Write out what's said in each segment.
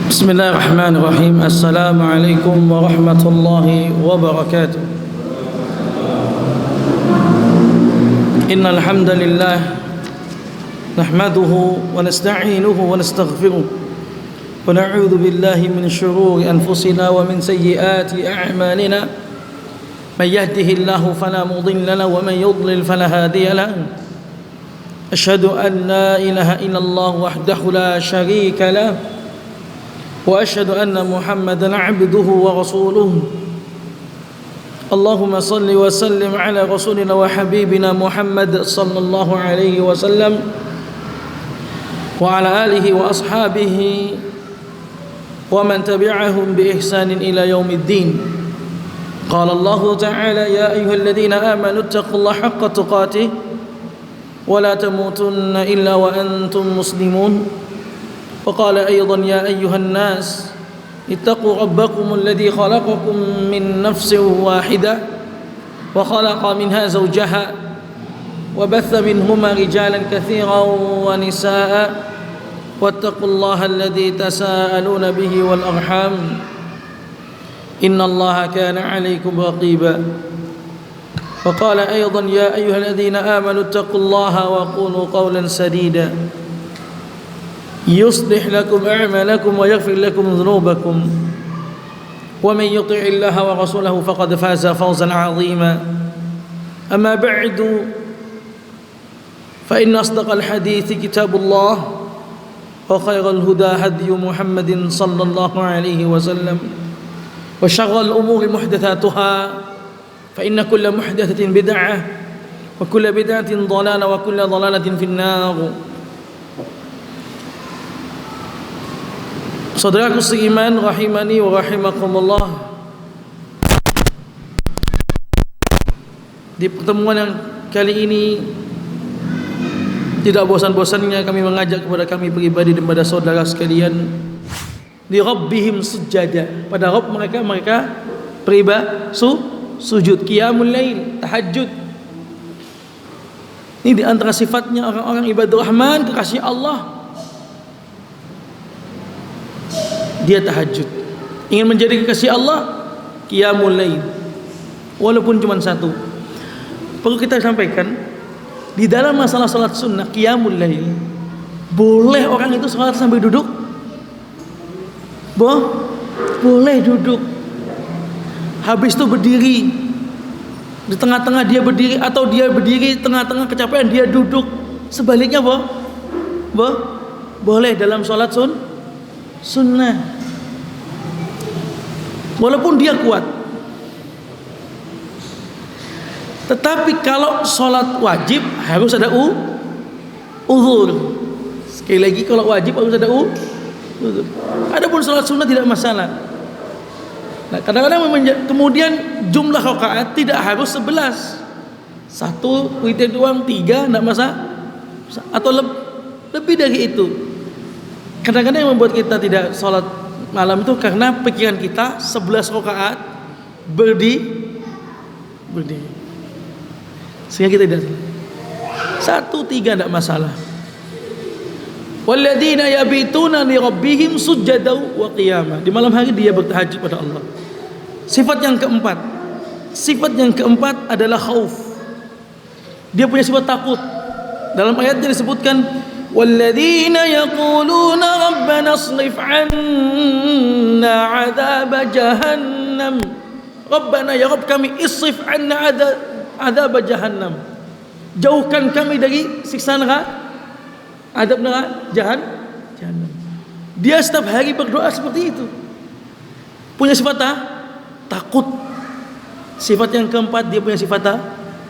بسم الله الرحمن الرحيم. السلام عليكم ورحمة الله وبركاته. إن الحمد لله نحمده ونستعينه ونستغفره ونعوذ بالله من شرور أنفسنا ومن سيئات أعمالنا. من يهده الله فلا مضل له ومن يضلل فلا هادي له. أشهد أن لا إله إلا الله وحده لا شريك له وأشهد أن محمدا عبده ورسوله. اللهم صل وسلم على رسولنا وحبيبنا محمد صلى الله عليه وسلم وعلى آله وأصحابه ومن تبعهم بإحسان إلى يوم الدين. قال الله تعالى: يا أيها الذين آمنوا اتقوا الله حق تقاته ولا تموتن إلا وأنتم مسلمون. وقال أيضا: يا أيها الناس اتقوا ربكم الذي خلقكم من نفس واحدة وخلق منها زوجها وبث منهما رجالا كثيرا ونساء واتقوا الله الذي تساءلون به والأرحام إن الله كان عليكم رقيبا. وقال أيضا: يا أيها الذين آمنوا اتقوا الله وقولوا قولا سديدا يصلح لكم أعمالكم ويغفر لكم ذنوبكم ومن يطع الله ورسوله فقد فاز فوزا عظيما. أما بعد فإن أصدق الحديث كتاب الله وخير الهدى هدي محمد صلى الله عليه وسلم وشر الأمور محدثاتها فإن كل محدثة بدعة وكل بدعة ضلالة وكل ضلالة في النار. Saudaraku seiman rahimani wa rahimakumullah, di pertemuan yang kali ini tidak bosan-bosannya kami mengajak kepada kami pribadi dan kepada saudara sekalian di Rabbihim sujada, pada Rabb mereka sujud, qiyamul lail, tahajud. Ini di antara sifatnya orang-orang ibadur rahman, kekasih Allah. Dia tahajud, ingin menjadi kekasih Allah, qiyamul lail, walaupun cuma satu. Perlu kita sampaikan, di dalam masalah salat sunnah qiyamul lail, boleh orang itu salat sambil duduk? Boleh duduk. Habis itu berdiri, di tengah-tengah dia berdiri, atau dia berdiri tengah-tengah kecapean dia duduk. Sebaliknya boleh dalam salat sunnah. Walaupun dia kuat. Tetapi kalau sholat wajib harus ada uzur. Sekali lagi, kalau wajib harus ada uzur. Adapun sholat sunnah tidak masalah. Nah, kadang-kadang kemudian jumlah rakaat tidak harus 11. 1 witir doang, 3 tidak masalah. Atau lebih dari itu. Kadang-kadang yang membuat kita tidak sholat malam itu karena pikiran kita 11 rakaat berdiri, sehingga kita tidak 1-3 tidak masalah. Walladzina yabituna li rabbihim sujadaw wa qiyama, di malam hari dia bertahajud pada Allah. Sifat yang keempat adalah khauf. Dia punya sifat takut. Dalam ayatnya disebutkan, walladzina yaquluna rabbana asrif 'anna 'adzaba jahannam. Rabbana, ya Rabb kami, isrif 'anna 'adzaba jahannam. Jauhkan kami dari siksa neraka, adab neraka jahannam. Dia setiap hari berdoa seperti itu. Punya sifat takut. Sifat yang keempat, dia punya sifat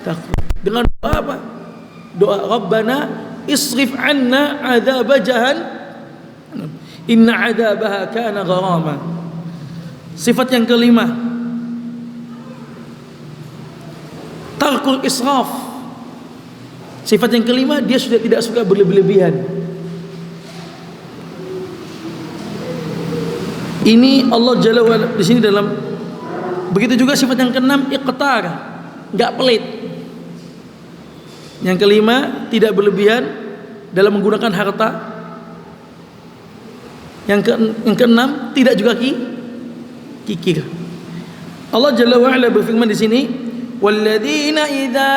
takut. Dengan doa apa? Doa Rabbana isrif 'anna 'adzaba jahannam inna 'adzabaha kana gharama. Sifat yang kelima, tarkul israf. Sifat yang kelima, dia sudah tidak suka berlebihan. Ini Allah Jalla wa Ala di sini dalam. Begitu juga sifat yang keenam, iqtar, enggak pelit. Yang kelima, tidak berlebihan dalam menggunakan harta. Yang keenam, tidak juga kikir. Allah Jalla wa Ala berfirman di sini, walladzina idza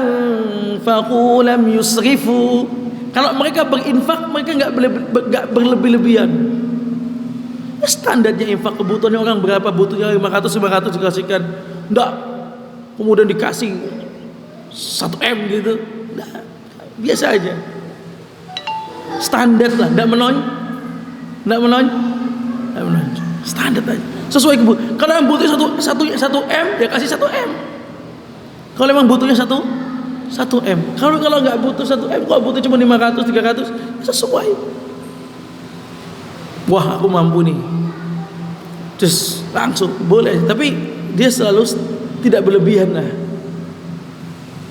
anfaqu lam yusrifu. Kalau mereka berinfak, mereka enggak berlebih-lebihan. Standarnya infak, kebutuhannya orang berapa, butuhnya 500 dikasihkan. Enggak. Kemudian dikasih 1 M gitu. Enggak. Biasa aja. Standar lah, enggak menonjol. Standar aja. Sesuai kebutuhan. Kalau yang butuhnya 1 M, ya kasih 1 M. Kalau memang butuhnya 1 M. Kalau nggak butuh 1 M, kalau butuh cuma 500, 300, sesuai. Wah, aku mampu nih. Terus langsung boleh, tapi dia selalu tidak berlebihan lah.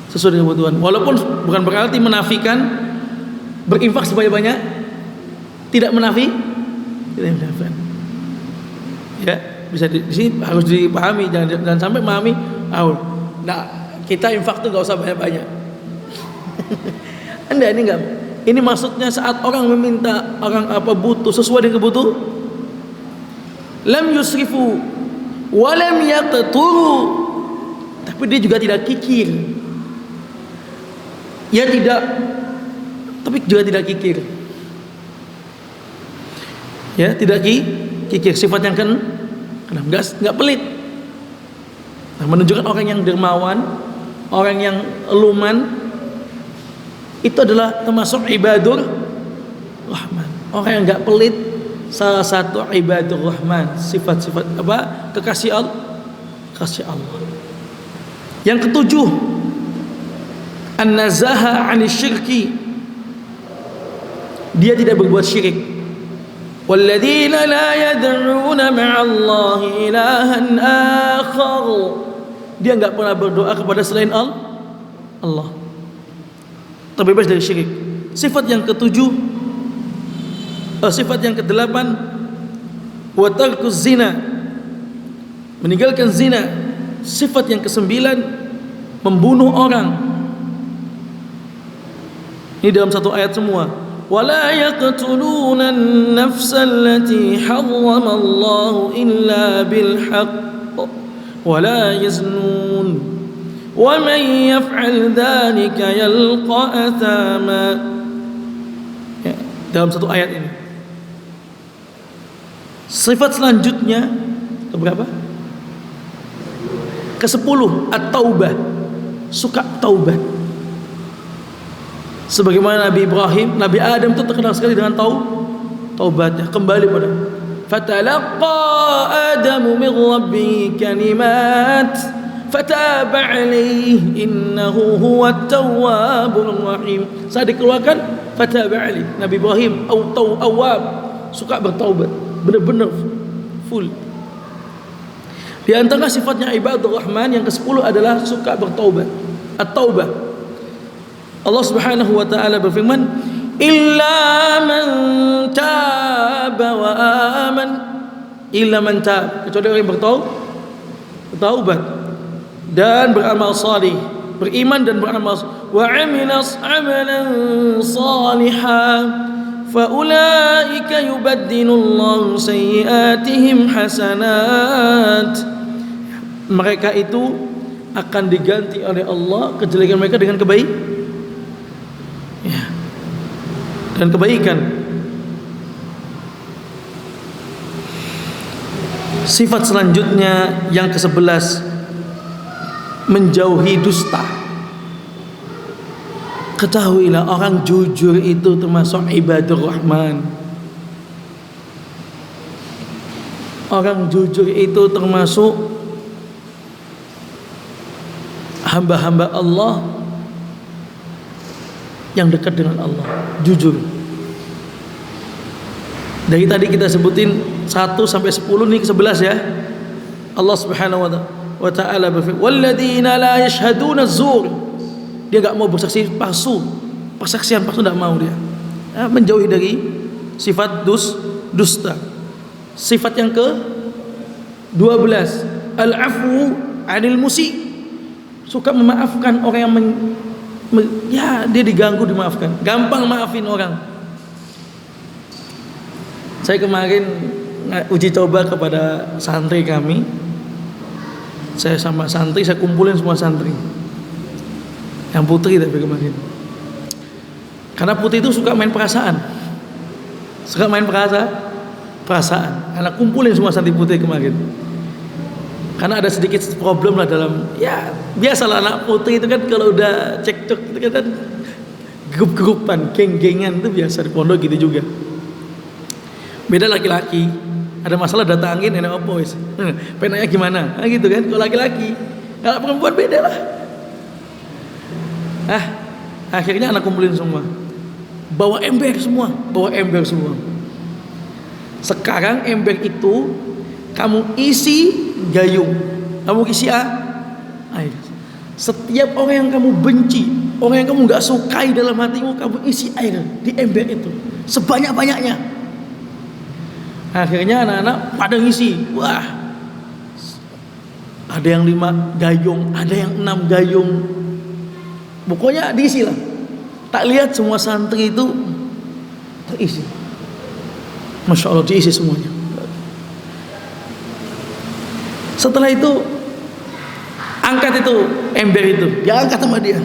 Sesuai dengan kebutuhan. Walaupun bukan berarti menafikan berinfak sebanyak-banyak, tidak menafikan. Ya, bisa di sini harus dipahami, jangan sampai memahami, nah, kita infak tuh nggak usah banyak-banyak. Anda ini enggak. Ini maksudnya saat orang meminta, orang butuh sesuai dengan kebutuhan, lam yusrifu wa lam yaqturu, tapi dia juga tidak kikir. Ya tidak, tapi juga tidak kikir. Ya, tidak kikir. Sifat yang keenam, enggak pelit. Nah, menunjukkan orang yang dermawan, orang yang luman, itu adalah termasuk ibadur rahman. Orang yang enggak pelit, salah satu ibadur rahman, sifat-sifat kekasih Allah. Yang ketujuh, an-nazaha 'anil syirki. Dia tidak berbuat syirik. Walladzina la yad'una ma'allahi ilahan akhar. Dia enggak pernah berdoa kepada selain Allah. Terbebas dari syirik. Sifat yang ketujuh, sifat yang kedelapan, wa tarkuz zina. Meninggalkan zina. Sifat yang kesembilan, membunuh orang. Ini dalam satu ayat semua. ولا يقتلون النفس التي حرم الله إلا بالحق ولا يزنون ومن يفعل ذلك يلقى أثاما. Dalam satu ayat ini. Sifat selanjutnya keberapa? Ke-10, at-taubah. Suka taubat. Sebagaimana Nabi Ibrahim, Nabi Adam itu terkenal sekali dengan taubatnya, kembali pada fatalaqa Adamu min rabbi kalimat fataba alaihi innahu huwat tawwabur rahim. Saat dikeluarkan fataba alaihi, Nabi Ibrahim awwab, suka bertaubat, benar-benar full. Di antara sifatnya ibadur rahman yang ke-10 adalah suka bertaubat, at-taubah. Allah Subhanahu wa taala berfirman, illa man taba wa aman. Illa man tab, kecuali orang yang bertaubat dan beramal salih, beriman dan beramal wa amila amalan salihan fa ulaika yubaddilu Allahu sayyi'atihim hasanat. Mereka itu akan diganti oleh Allah kejelekan mereka dengan kebaikan. Dan kebaikan. Sifat selanjutnya yang ke-11, menjauhi dusta. Ketahuilah orang jujur itu termasuk ibadur rahman. Orang jujur itu termasuk hamba-hamba Allah yang dekat dengan Allah, jujur. Dari tadi kita sebutin 1 sampai 10, nih ke-11 ya. Allah Subhanahu wa taala berfirman, "Walladzina la yashhaduna az-zur." Dia enggak mau bersaksi palsu. Persaksian palsu enggak mau dia. Menjauhi dari sifat dusta. Sifat yang ke-12, al-'afwu 'anil musi. Suka memaafkan orang yang dia diganggu dimaafkan, gampang maafin orang. Saya kemarin uji coba kepada santri kami. Saya sama santri, saya kumpulin semua santri. Yang putri tapi kemarin. Karena putri itu suka main perasaan. Suka main perasaan. Anak kumpulin semua santri putri kemarin. Karena ada sedikit problem lah dalam, ya biasalah anak putri itu kan kalau udah cekcok itu kan grup-grupan, geng-gengan itu biasa di pondok gitu juga. Beda laki-laki, ada masalah datangin enak apa wis. Penanya gimana? Nah, gitu kan. Kalau laki-laki, kalau perempuan beda lah. Akhirnya anak kumpulin semua. Bawa ember semua. Sekarang ember itu kamu isi gayung. Kamu isi air. Setiap orang yang kamu benci, orang yang kamu gak sukai dalam hatimu, kamu isi air di ember itu sebanyak-banyaknya. Akhirnya anak-anak pada ngisi. Wah, ada yang 5 gayung, ada yang 6 gayung. Pokoknya diisi lah. Tak lihat semua santri itu terisi. Masya Allah, diisi semuanya. Setelah itu angkat itu ember itu, diangkat sama dia.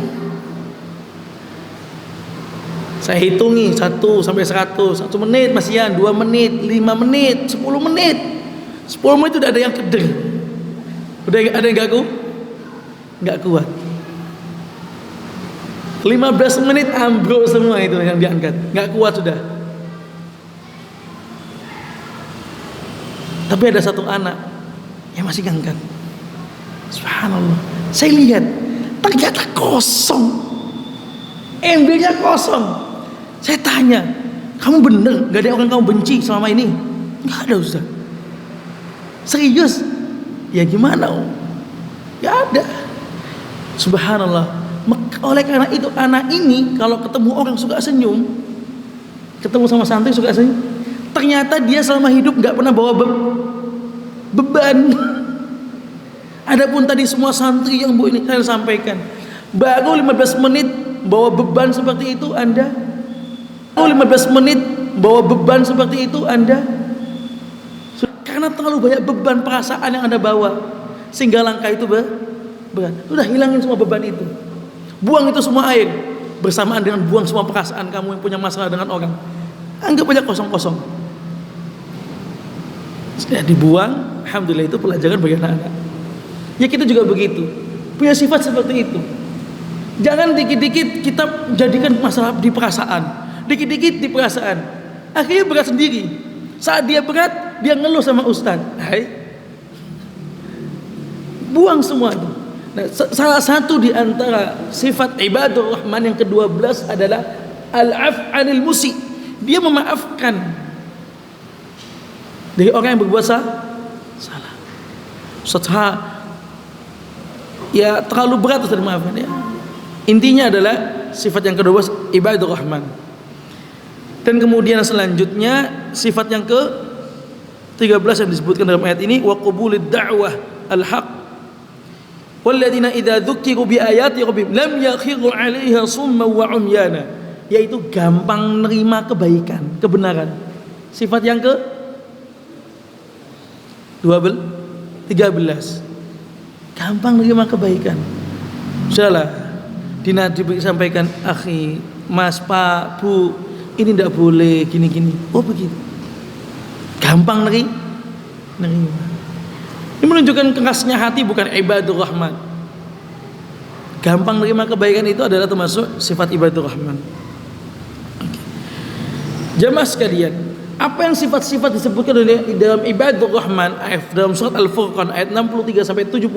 Saya hitungi 1 sampai 100, 1 menit masihan, 2 menit, 5 menit, 10 menit. 10 menit udah ada yang keder. Udah ada yang enggak kuat. 15 menit ambruk semua itu yang diangkat. Enggak kuat sudah. Tapi ada satu anak yang masih ngangkat. Subhanallah. Saya lihat ternyata kosong. Embernya kosong. Saya tanya, kamu bener gak ada orang kamu benci selama ini? Gak ada Ustaz. Serius? Ya gimana Om? Gak ada. Subhanallah. Oleh karena itu anak ini kalau ketemu orang suka senyum, ketemu sama santri suka senyum, ternyata dia selama hidup gak pernah bawa beban. Adapun tadi semua santri yang Bu ini saya sampaikan, baru 15 menit bawa beban seperti itu Anda, 15 menit bawa beban seperti itu Anda, karena terlalu banyak beban perasaan yang Anda bawa sehingga langkah itu berat. Sudah hilangin semua beban itu, buang itu semua air bersamaan dengan buang semua perasaan kamu yang punya masalah dengan orang. Anggap aja kosong-kosong. Sudah dibuang. Alhamdulillah, itu pelajaran bagi anak-anak. Ya kita juga begitu, punya sifat seperti itu. Jangan dikit-dikit kita jadikan masalah di perasaan, dikit-dikit di perasaan, akhirnya berat sendiri. Saat dia berat, dia ngeluh sama ustaz. Buang semua itu. Nah, salah satu di antara sifat ibadur rahman yang ke-12 adalah al-af 'anil musi. Dia memaafkan dari orang yang berbuat salah. Ustaz, ya terlalu berat Ustaz maafkan ya. Intinya adalah sifat yang ke-12 ibadur rahman. Dan kemudian selanjutnya sifat yang ke-13 yang disebutkan dalam ayat ini, wa qabulid da'wah al-haq walladzina idza dzukiru bi ayati rabbihim lam yakhiru 'alaiha summan wa 'umyana, yaitu gampang menerima kebaikan, kebenaran. Sifat yang ke-13, gampang menerima kebaikan. Sudahlah, disampaikan, akhi, mas, pak, bu, ini tidak boleh gini-gini. Oh begitu, gampang nerima. Ini menunjukkan kerasnya hati, bukan ibadur rahman. Gampang menerima kebaikan itu adalah termasuk sifat ibadur rahman. Jamaah sekalian, apa yang sifat-sifat disebutkan dalam ibadur rahman dalam surat Al-Furqan ayat 63 sampai 75,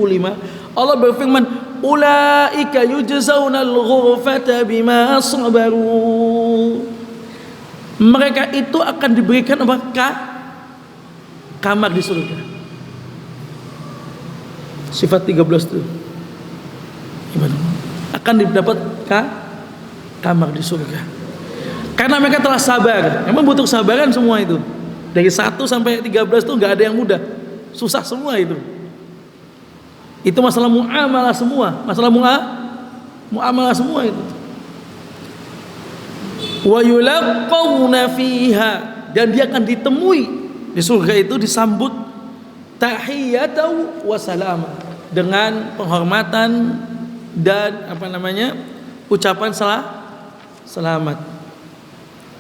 Allah berfirman, ulaika yujzaunal ghurfata bima sabaru. Mereka itu akan diberikan kamar di surga. Sifat 13 itu akan didapat kamar di surga. Karena mereka telah sabar. Memang butuh kesabaran semua itu. Dari 1 sampai 13 itu nggak ada yang mudah. Susah semua itu. Itu masalah muamalah semua. Masalah muamalah semua itu. Wa yulaqawna fiha dan dia akan ditemui di surga itu disambut tahiyatan wa salam, dengan penghormatan dan ucapan selamat.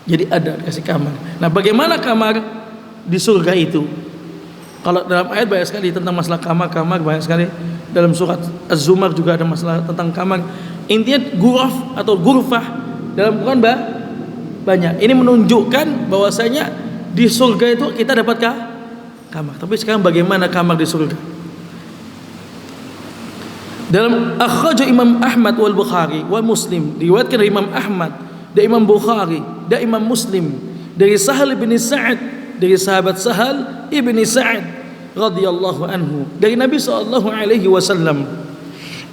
Jadi ada kasih kamar. Nah, bagaimana kamar di surga itu? Kalau dalam ayat banyak sekali tentang masalah kamar banyak sekali. Dalam surat Az-Zumar juga ada masalah tentang kamar. Intinya ghuraf atau ghurfah dalam Quran banyak. Ini menunjukkan bahwasanya di surga itu kita dapat kamar. Tapi sekarang bagaimana kamar di surga? Dalam akhraj Imam Ahmad wal Bukhari wal Muslim, diriwayatkan dari Imam Ahmad, dari Imam Bukhari, dari Imam Muslim, dari Sahal bin Sa'ad, dari sahabat Sahal ibn Sa'ad radhiyallahu anhu, dari Nabi sallallahu alaihi wasallam,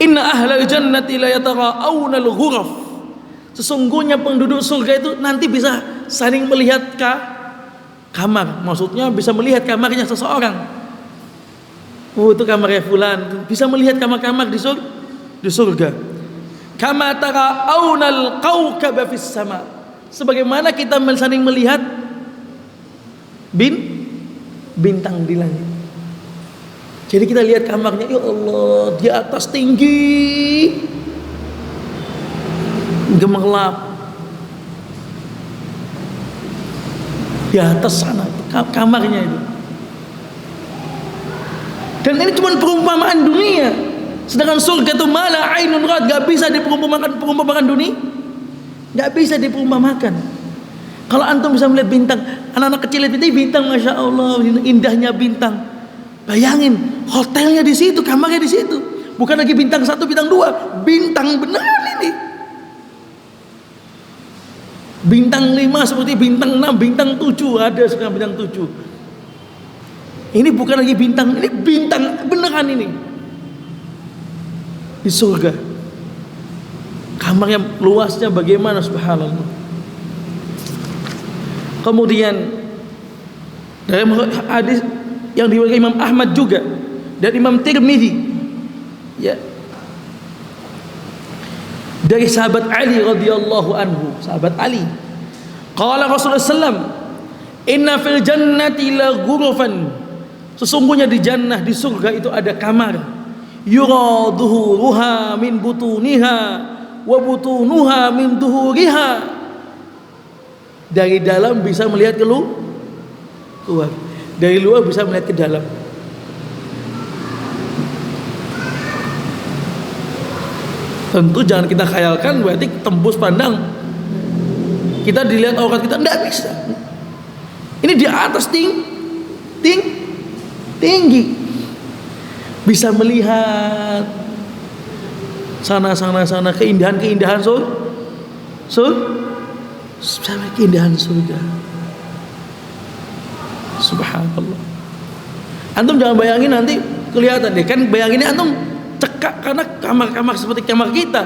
inna ahlal jannati la yatara'awna al-ghuraf, sesungguhnya penduduk surga itu nanti bisa saling melihat kamar, maksudnya bisa melihat kamarnya seseorang. Oh, itu kamarnya fulan, bisa melihat kamar-kamar di surga. Kama tara'awna al-kawkaba fis sama, sebagaimana kita saling melihat bintang di langit. Jadi kita lihat kamarnya, ya Allah, di atas tinggi, gemerlap, di atas sana kamarnya itu. Dan ini cuma perumpamaan dunia. Sedangkan surga itu mala ainun ra'at, gak bisa diperumpamakan dunia, gak bisa diperumpamakan. Kalau antum bisa melihat bintang, anak-anak kecil lihat bintang, masya Allah, indahnya bintang. Bayangin, hotelnya di situ, kamarnya di situ. Bukan lagi bintang 1, bintang 2, bintang beneran ini. Bintang 5 seperti bintang 6, bintang 7, ada sekarang bintang 7. Ini bukan lagi bintang, ini bintang beneran ini. Di surga. Kamarnya luasnya bagaimana, subhanallah. Kemudian dalam hadis yang diriwayatkan Imam Ahmad juga dan Imam Tirmidzi, ya, dari sahabat Ali radhiyallahu anhu, sahabat Ali, qala Rasulullah sallam, inna fil jannati la ghurafan, sesungguhnya di jannah, di surga itu ada kamar, yura dhuhuruha min butuniha wa butunuha min dhuhuriha, dari dalam bisa melihat keluar, dari luar bisa melihat ke dalam. Tentu jangan kita khayalkan berarti tembus pandang kita dilihat aurat kita, tidak bisa. Ini di atas tinggi, bisa melihat sana keindahan sampai keindahan surga. Subhanallah. Antum jangan bayangin nanti kelihatan deh, kan bayanginnya antum cekak karena kamar-kamar seperti kamar kita.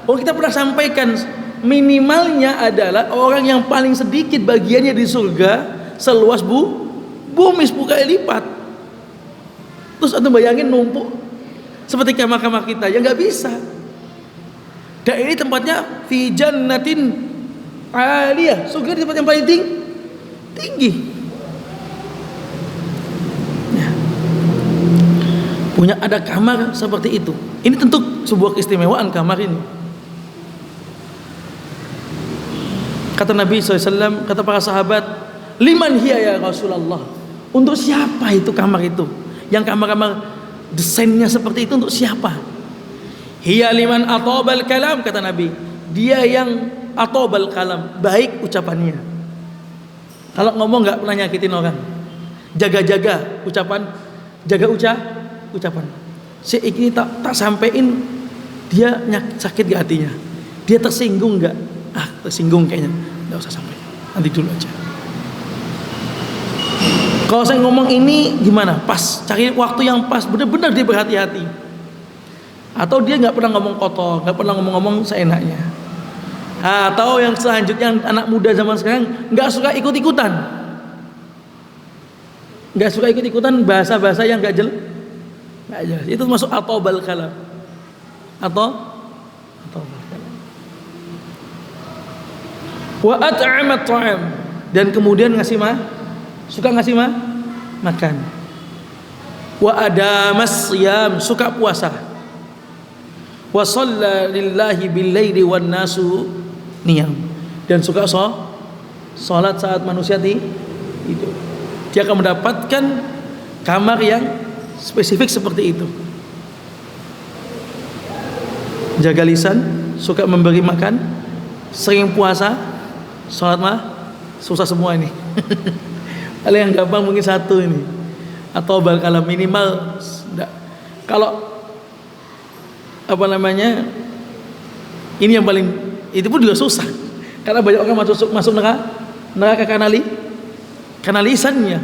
Oh, kita pernah sampaikan minimalnya adalah orang yang paling sedikit bagiannya di surga seluas bumi 10 kali lipat. Terus antum bayangin numpuk seperti kamar-kamar kita, ya nggak bisa. Dan ini tempatnya fi jannatin aliyah, surga di tempat yang paling tinggi. Ya. Punya ada kamar seperti itu. Ini tentu sebuah keistimewaan kamar ini. Kata Nabi SAW, kata para sahabat, liman hiya ya Rasulullah, untuk siapa itu kamar itu? Yang kamar-kamar desainnya seperti itu untuk siapa? Hiya liman atobal kalam, kata Nabi, dia yang atobal kalam, baik ucapannya. Kalau ngomong nggak pernah nyakitin orang, jaga-jaga ucapan, jaga ucapan. Si ini tak sampein, dia sakit gak hatinya? Dia tersinggung nggak? Tersinggung kayaknya, nggak usah sampai, nanti dulu aja. Kalau saya ngomong ini gimana? Pas, cari waktu yang pas, benar-benar dia berhati-hati. Atau dia nggak pernah ngomong kotor, nggak pernah ngomong seenaknya. Atau yang selanjutnya, anak muda zaman sekarang nggak suka ikut-ikutan, bahasa-bahasa yang nggak jelas. Itu masuk atobal kalam, atobal kalam. Wa at'amat ta'am, dan kemudian suka ngasih makan. Wa adamas siyam, suka puasa. Wa shalla lillahi bil laili wan nasu niyam, dan suka salat saat manusia itu. Dia akan mendapatkan kamar yang spesifik seperti itu. Jaga lisan, suka memberi makan, sering puasa, salat susah semua ini. Kalau yang gampang mungkin satu ini, atau kalau minimal kalau ini yang paling, itu pun juga susah karena banyak orang masuk neraka karena lisannya.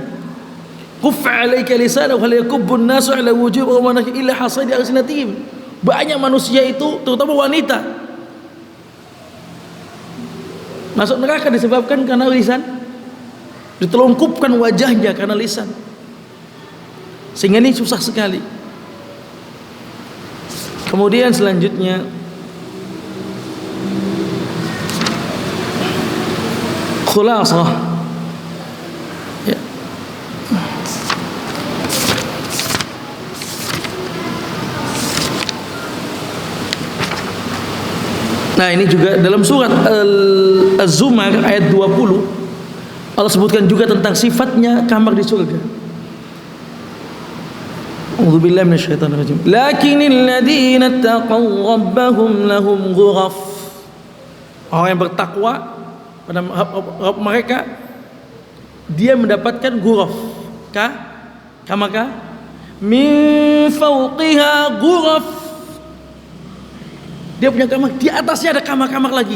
Kuffa 'alaika lisanu wa la yakubbun nasu 'ala wujuhi wa manaki illa hasadi alsinatihim. Banyak manusia itu, terutama wanita, masuk neraka disebabkan karena lisan, ditelungkupkan wajahnya karena lisan, sehingga ini susah sekali. Kemudian selanjutnya khulasah, ya. Nah, ini juga dalam surat Az-Zumar ayat 20 Allah sebutkan juga tentang sifatnya kamar di surga. A'udzubillahi minasyaitonirrajim. Lakinnal ladzina taqaw rabbahum lahum ghuraf. Orang yang bertakwa pada Rabb mereka, dia mendapatkan ghuraf. Kamar min fawqiha ghuraf. Dia punya kamar, di atasnya ada kamar-kamar lagi.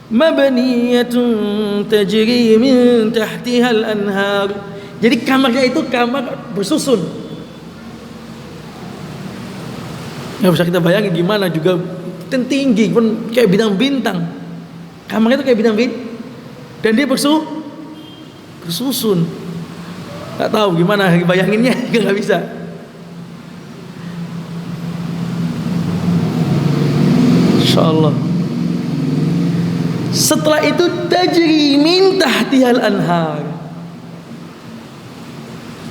Mabniyatun tajri min tahtiha al-anhar. Jadi kamarnya itu kamar bersusun. Nggak bisa kita bayangin gimana, juga tinggi pun kayak bintang-bintang. Kamarnya itu kayak bintang-bintang, dan dia bersusun. Nggak tahu gimana bayanginnya, nggak bisa. Insyaallah. Setelah itu tajri min tahtihal anhar.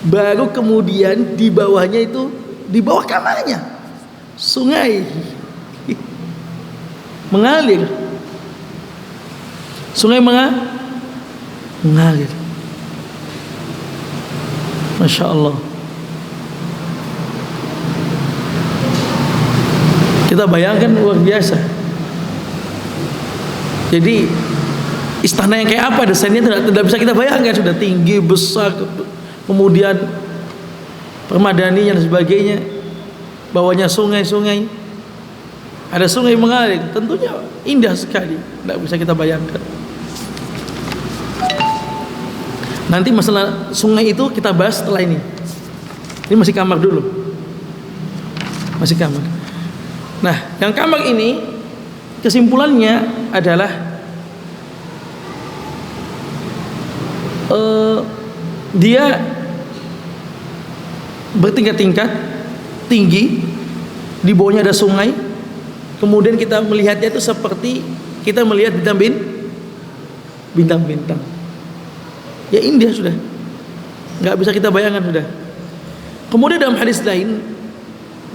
Baru kemudian di bawahnya itu, di bawah kamarnya, sungai mengalir. Sungai mengalir. Masya Allah. Kita bayangkan luar biasa. Jadi istana yang kayak apa desainnya tidak bisa kita bayangkan, sudah tinggi besar, kemudian permadaninya dan sebagainya, bawahnya sungai-sungai, ada sungai mengalir, tentunya indah sekali, tidak bisa kita bayangkan. Nanti masalah sungai itu kita bahas setelah ini. Ini masih kamar dulu, masih kamar. Nah, yang kamar ini kesimpulannya adalah dia bertingkat-tingkat, tinggi, di bawahnya ada sungai. Kemudian kita melihatnya itu seperti kita melihat bintang-bintang. Ya indah sudah, nggak bisa kita bayangkan sudah. Kemudian dalam hadis lain,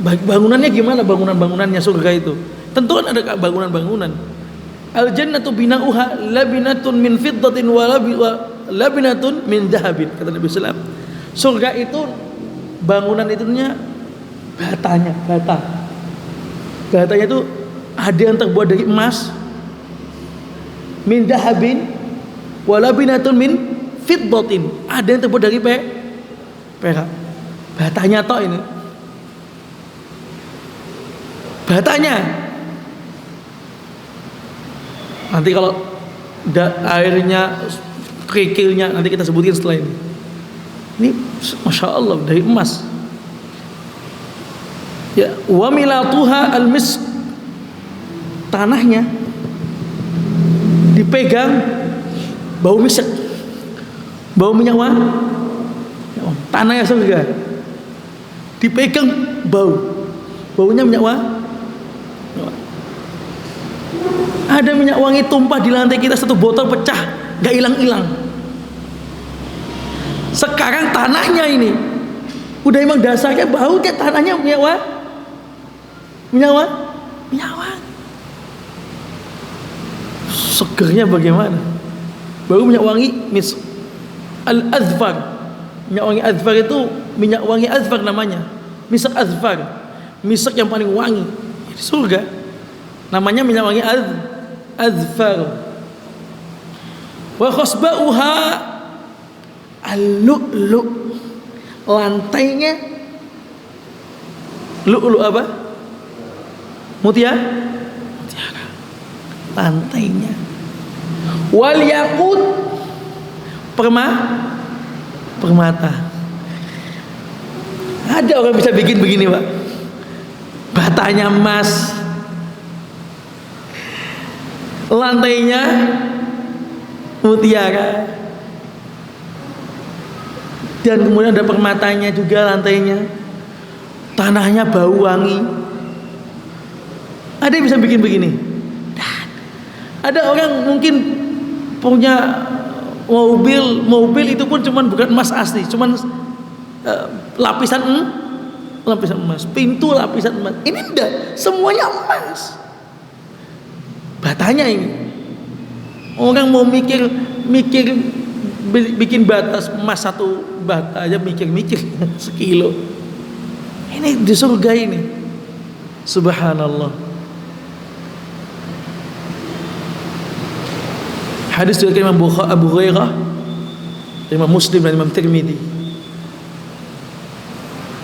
bangunannya gimana, bangunannya surga itu? Tentu kan ada bangunan-bangunan. Al-jannatu bina'uha labinatun min fiddatin wa labinatun min dahabin, kata Nabi sallallahu alaihi wasallam. Surga itu bangunan itunya batanya itu ada yang terbuat dari emas, min dahabin, wa labinatun min fiddatin, ada yang terbuat dari perak. Batanya toh ini. Batanya. Nanti kalau airnya, kerikilnya nanti kita sebutin setelah ini. Ini Masya Allah dari emas. Ya, wa milatuha al-misk. Tanahnya dipegang bau misk, bau minyak wangi. Tanahnya surga dipegang baunya minyak wangi. Ada minyak wangi tumpah di lantai kita, satu botol pecah, nggak hilang-hilang. Sekarang tanahnya ini udah emang dasarnya bau, kayak tanahnya minyak wangi. Segernya bagaimana? Baru minyak wangi al-azfar. Minyak wangi azfar itu minyak wangi azfar namanya. Misak azfar. Misak yang paling wangi di surga. Namanya minyak wangi azfar. Wa khasba'uha al-lu'lu'. Lantainya lu'lu' apa? Mutiara. Lantainya. Wal yaqut, permata. Ada orang bisa bikin begini, Pak. Batanya emas, lantainya mutiara, dan kemudian ada permatanya juga lantainya. Tanahnya bau wangi. Ada yang bisa bikin begini? Ada orang mungkin punya mobil itu pun cuman bukan emas asli, cuman lapisan emas, pintu lapisan emas. Ini enggak, semuanya emas. Batanya ini. Orang mau mikir bikin batas emas satu bata aja mikir sekilo. Ini di surga ini. Subhanallah. Hadis dari Imam Abu Hurairah, Imam Muslim dan Imam Tirmidzi.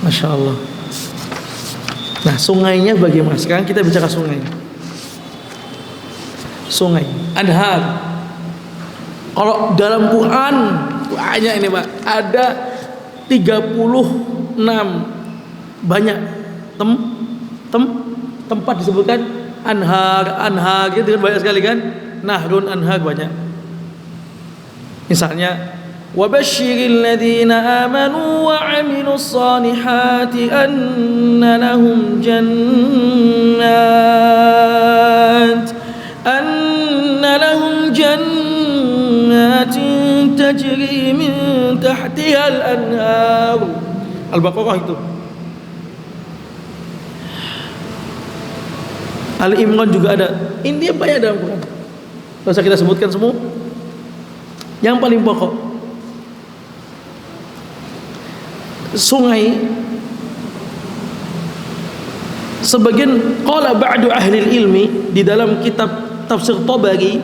Masya Allah. Nah, sungainya bagaimana? Sekarang kita bicara sungai. Sungai, anhar. Kalau dalam Quran banyak ini, Pak. Ada 36 banyak tempat disebutkan anhar gitu kan, banyak sekali kan. Nahrun, anhar banyak. Misalnya wabashshiril ladzina amanu wa 'amilus solihati anna lahum jannatin tajri min tahtihal anhar. Al-Baqarah itu. Al-Imran juga ada. Ini banyak dalam Quran. Tidak usah kita sebutkan semua. Yang paling pokok, sungai, sebagian qala ba'du ahli ilmi di dalam kitab tafsir Tabari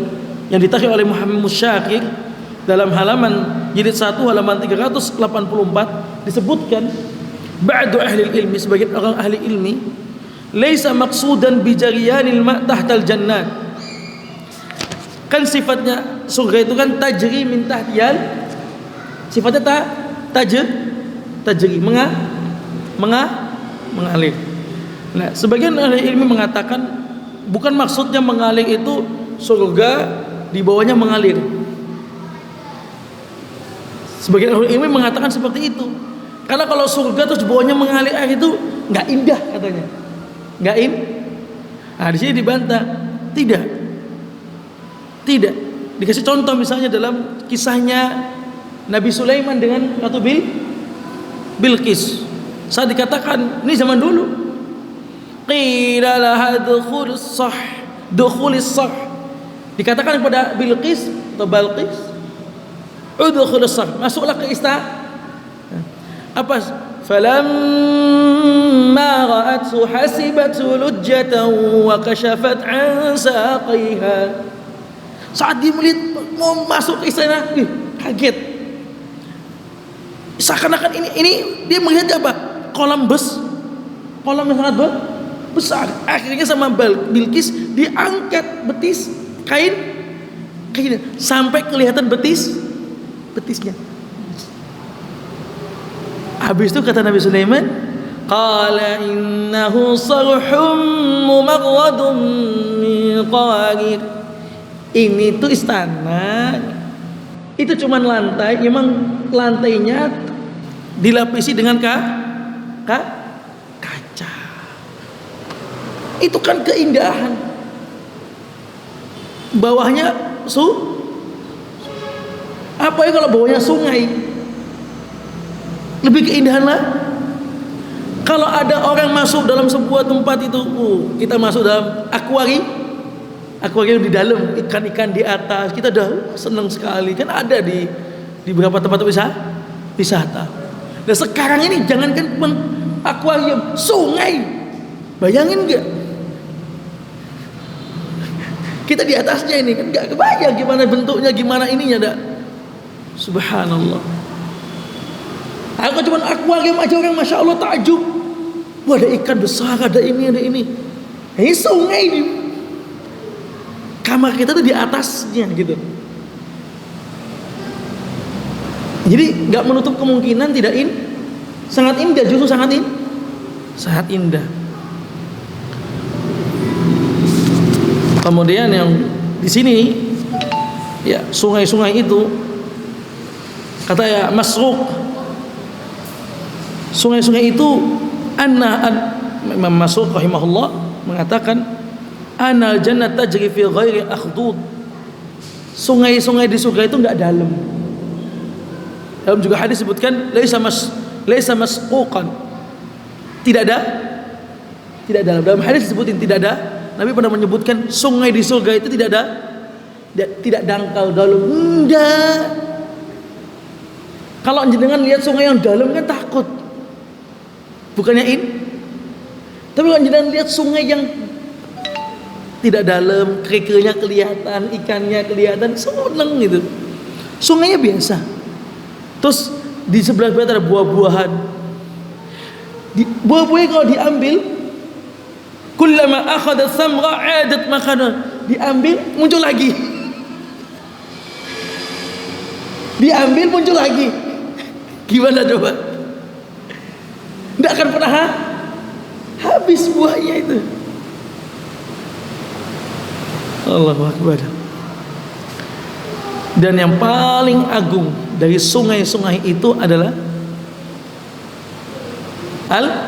yang ditakhir oleh Muhammad Musyakir dalam halaman jilid 1 halaman 384 disebutkan ba'du ahli ilmi, sebagian orang ahli ilmi, laisa maqsudan bi jariyanil ma' tahtal jannat. Kan sifatnya surga itu kan tajri min tahtiyal, sifatnya tajri mengalir. Nah, sebagian ahli ilmi mengatakan bukan maksudnya mengalir itu surga di bawahnya mengalir. Sebagian ahli ilmi mengatakan seperti itu. Karena kalau surga terus di bawahnya mengalir air itu nggak indah katanya. Nggak Nah, di sini dibantah. Tidak. Dikasih contoh misalnya dalam kisahnya Nabi Sulaiman dengan Ratu Bilqis. Saat dikatakan, ini zaman dulu. Qila laha dukhulis sah. Dikatakan kepada Bilqis atau Balqis, udkhulis sah, masuklah ke istana. Apa? Falamma ra'athu hasibathu lujjatan wa kashafat 'an saqiha. Saat dia melihat mau masuk ke istana, kaget. Seakan-akan ini dia melihat apa? Kolam yang sangat besar. Akhirnya sama Bilqis diangkat betis kain sampai kelihatan betisnya. Habis itu kata Nabi Sulaiman, qala innahu sarhum mumarradun min qawarir. Ini tuh istana, itu cuman lantai, memang lantainya dilapisi dengan kaca. Itu kan keindahan. Bawahnya Apa ya kalau bawahnya sungai? Lebih keindahan lah. Kalau ada orang masuk dalam sebuah tempat itu, kita masuk dalam akuarium di dalam, ikan-ikan di atas, kita udah senang sekali. Kan ada di beberapa tempat wisata. Nah sekarang ini jangankan akuarium, sungai, bayangin nggak? Kita di atasnya ini kan nggak kebayang gimana bentuknya, gimana ininya, dah. Subhanallah. Aku cuma akuarium aja orang masya Allah takjub. Wah ada ikan besar, ada ini, ada ini. Ini sungai ini. Kamar kita tuh di atasnya gitu. Jadi nggak menutup kemungkinan tidak sangat indah, justru sangat indah. Kemudian yang di sini ya sungai-sungai itu kata ya Masruq, sungai-sungai itu Imam Masruq rahimahullah mengatakan anal jannat tajri fi ghairi akhdud. Sungai-sungai di surga itu enggak dalam. Dalam juga hadis sebutkan laisa masquqan. Tidak dalam. Dalam hadis disebutin tidak ada. Nabi pernah menyebutkan sungai di surga itu tidak dangkal dalam. Enggak. Kalau jenengan lihat sungai yang dalam kan takut. Bukannya tapi kalau jenengan lihat sungai yang tidak dalam, kerikilnya kelihatan, ikannya kelihatan, seneng gitu. Sungainya biasa. Terus di sebelah barat ada buah-buahan. Buah-buahnya kalau diambil, kullama akhadha thamra 'adat makana. Diambil muncul lagi. Diambil muncul lagi. Gimana coba? Tidak akan pernah habis buahnya itu. Allahu Akbar. Dan yang paling agung dari sungai-sungai itu adalah Al-Kautsar.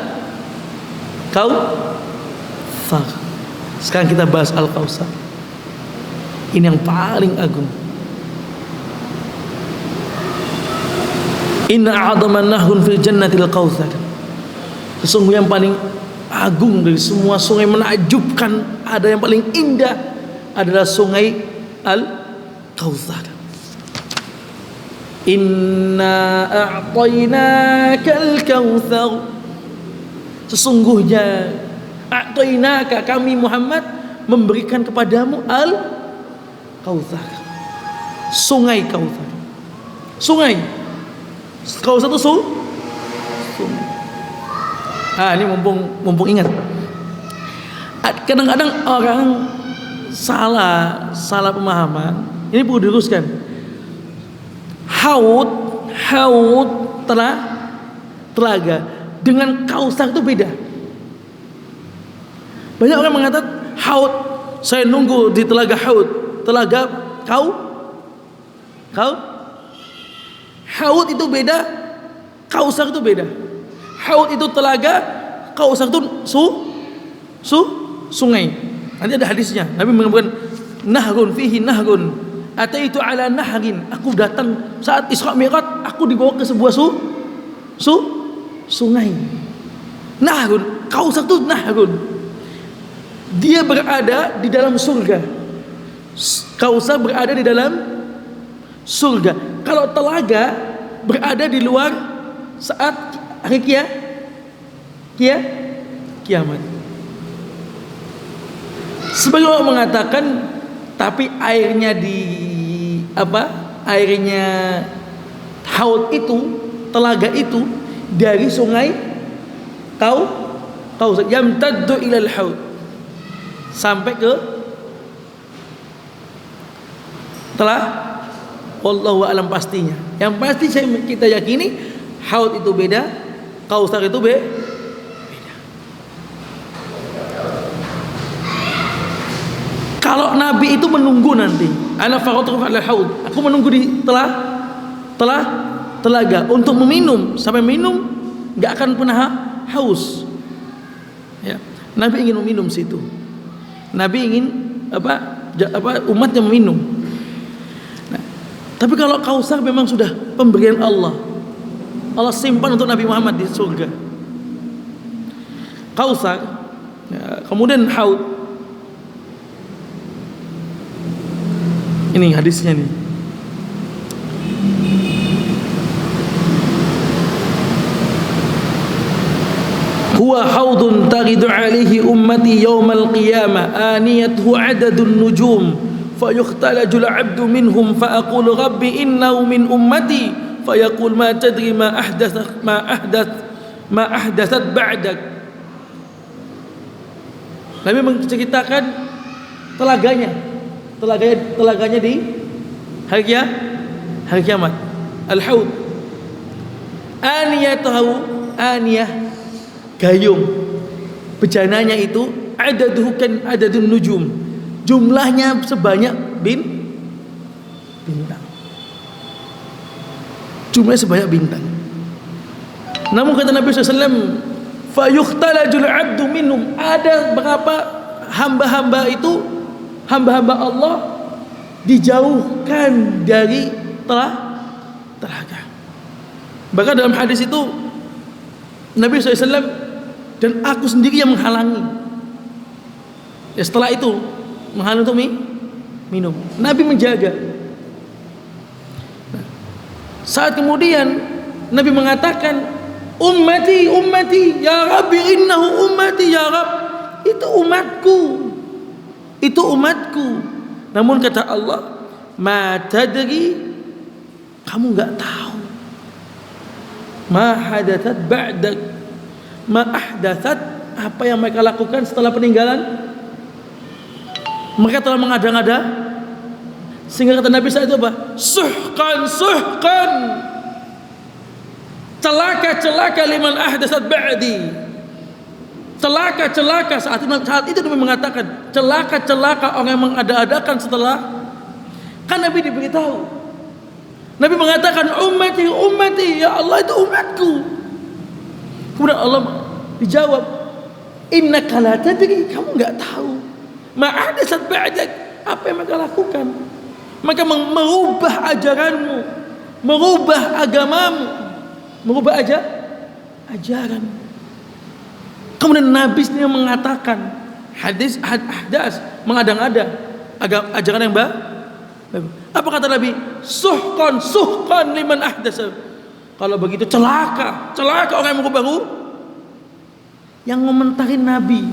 Sekarang kita bahas Al-Kautsar. Ini yang paling agung. Inna a'dhaman nahun fil jannatil kautsar. Sesungguhnya yang paling agung dari semua sungai menakjubkan, ada yang paling indah adalah sungai Al-Kautsar. Inna a'tainakal kautsar. Sesungguhnya a'tainaka, kami Muhammad memberikan kepadamu Al-Kautsar. Sungai Kautsar. Sungai Kautsar itu sungai. Ini mumpung ingat. Kadang-kadang orang salah pemahaman. Ini perlu diluruskan. Haud telaga dengan Kautsar itu beda. Banyak orang mengatakan haud, saya nunggu di telaga haud. Telaga haud itu beda, Kautsar itu beda. Haud itu telaga, Kautsar itu sungai. Nanti ada hadisnya. Nabi mengatakan nahrun fihi nahrun. Ataitu ala nahrin. Aku datang saat Isra Mi'raj, aku dibawa ke sebuah sungai. Nahrun, Kautsar itu nahrun. Dia berada di dalam surga. Kautsar berada di dalam surga. Kalau telaga berada di luar saat hari kiamat. Sebagian orang mengatakan tapi airnya airnya haud itu, telaga itu dari sungai Kautsar yamtaddu ilal haud, sampai ke wallahu alam pastinya. Yang pasti kita yakini haud itu beda, Kautsar itu beda. Kalau Nabi itu menunggu nanti, ana faratu ala haud, aku menunggu di telaga untuk meminum, sampai minum enggak akan pernah haus. Ya. Nabi ingin meminum situ. Nabi ingin umatnya meminum. Nah, Tapi kalau Kausar memang sudah pemberian Allah. Allah simpan untuk Nabi Muhammad di surga. Kausar, ya, kemudian Haud. Ini hadisnya nih. Huwa haudun taridu alaihi ummati yawmal qiyamah aniyatuhu adadun nujum fayukhtalajul abdu minhum faaqulu rabbi innahu min ummati fayaqul ma tadri ma ahdathat ba'dak. Nabi menceritakan telaganya di hari kiamat. Al-haud aniyah gayung, bejananya itu adadun nujum, jumlahnya sebanyak bintang. Jumlahnya sebanyak bintang. Namun kata Nabi SAW, fayukhtalajul abdu minhum, ada berapa hamba-hamba itu, hamba-hamba Allah dijauhkan dari telaga. Bahkan dalam hadis itu Nabi SAW, dan aku sendiri yang menghalangi. Ya, setelah itu menghalangi untuk minum. Nabi menjaga. Nah, saat kemudian Nabi mengatakan, ummati ya Rabbi innahu ummati ya Rabb, itu umatku. Namun kata Allah, ma tadri, kamu enggak tahu. Ma hadathat ba'dak, ma ahdathat, apa yang mereka lakukan setelah peninggalan. Mereka telah mengada-ngada, sehingga kata Nabi saat itu apa? Suhkan, celaka liman ahdathat ba'di. Celaka saat itu Nabi mengatakan, celaka orang yang mengada-adakan setelah. Kan Nabi diberitahu, Nabi mengatakan ummati, ya Allah itu umatku. Kemudian Allah dijawab, innaka la tadri, kamu enggak tahu. Ma ahdathat ba'dak, apa yang mereka lakukan. Mereka merubah ajaranmu, merubah agamamu, merubah ajaran. Kemudian Nabi sendiri mengatakan, ahdas, mengada-ngada ajaran yang baru. Apa kata Nabi? Suhkan liman ahdasa. Kalau begitu celaka orang yang baru. Yang ngomentarin Nabi,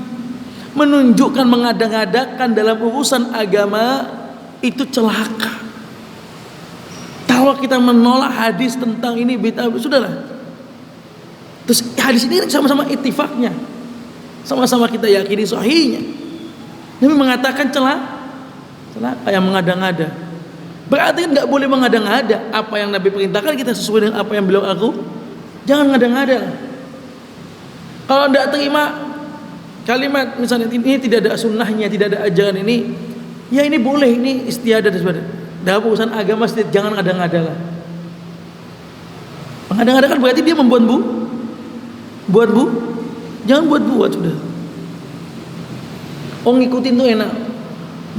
menunjukkan mengada-ngadakan dalam urusan agama itu celaka. Kalau kita menolak hadis tentang ini bid'ah, sudahlah. Terus hadis ini sama-sama ittifaknya, sama-sama kita yakini sahihnya. Nabi mengatakan celaka yang mengada-ngada. Berarti nggak boleh mengada-ngada. Apa yang Nabi perintahkan kita sesuai dengan apa yang beliau aku. Jangan ngada-ngada. Kalau tidak terima kalimat misalnya ini tidak ada sunnahnya, tidak ada ajaran ini, ya ini boleh, ini istiadat dan sebagainya. Dalam urusan agama jangan ngada-ngada lah. Mengada-ngada kan berarti dia membuat jangan buat sudah. Oh ngikutin tuh enak,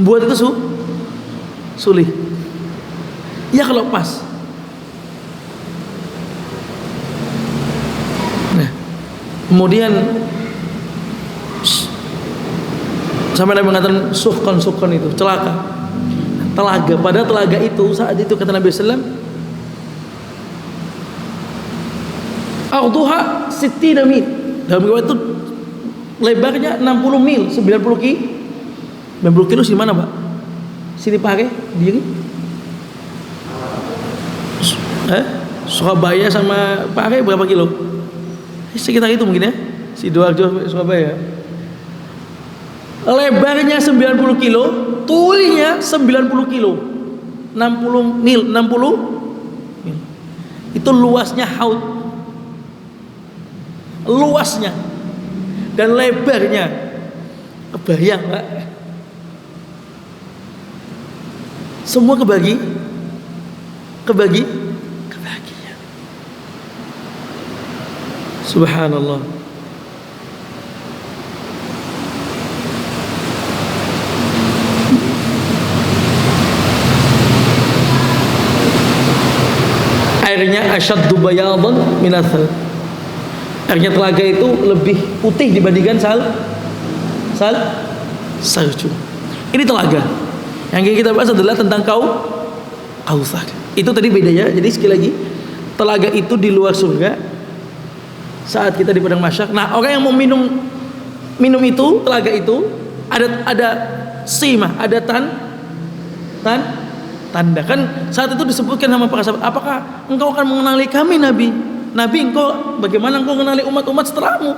buat itu sulit. Ya kalau pas. Nah, kemudian sampai Nabi mengatakan suhkan itu celaka. Telaga, pada telaga itu saat itu kata Nabi SAW, arduha 60 mil. Dalam riwayat itu lebarnya 60 mil, 90 kilo di mana, Pak? Sini pakai diri. Surabaya sama Pare berapa kilo? Sekitar itu mungkin ya. Sidoarjo Surabaya. Lebarnya 90 kilo, tulinya 90 kilo. 60 mil. Itu luasnya Haud. Luasnya dan lebarnya. Kebayang, Pak. Semua kebagi. Subhanallah. hiya ashaddu bayadan min athal. Artinya telaga itu lebih putih dibandingkan salju. Ini telaga. Yang kita bahas adalah tentang Kautsar. Itu tadi bedanya. Jadi sekali lagi, telaga itu di luar surga saat kita di padang mahsyar. Nah, orang yang mau minum itu, telaga itu ada simah, ada tanda. Kan saat itu disebutkan sama para sahabat, apakah engkau akan mengenali kami Nabi? Nabi, engkau bagaimana engkau mengenali umat-umat setelahmu?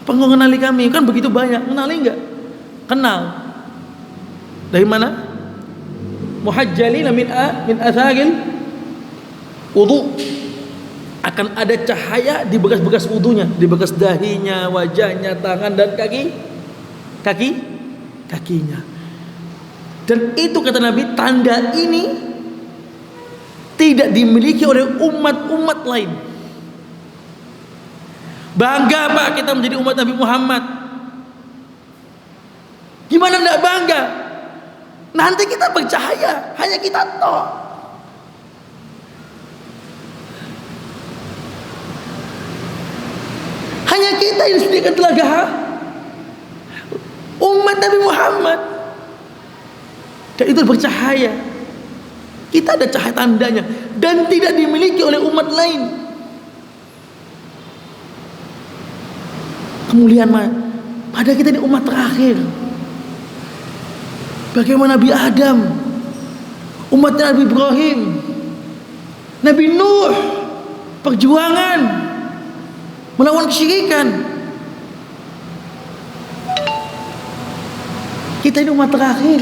Apa engkau mengenali kami? Kan begitu banyak. Mengenali enggak? Kenal. Dari mana? Muhajjalina min atharil wudu. Akan ada cahaya di bekas-bekas wudunya, di bekas dahinya, wajahnya, tangan dan kakinya. Dan itu kata Nabi, tanda ini tidak dimiliki oleh umat-umat lain. Bangga Pak kita menjadi umat Nabi Muhammad. Gimana tidak bangga? Nanti kita bercahaya, hanya kita toh. Hanya kita yang disediakan telaga umat Nabi Muhammad. Dan itu bercahaya. Kita ada cahaya tandanya dan tidak dimiliki oleh umat lain. Kemuliaan pada kita ini umat terakhir. Bagaimana Nabi Adam, umat Nabi Ibrahim, Nabi Nuh, perjuangan melawan kesyirikan. Kita ini umat terakhir.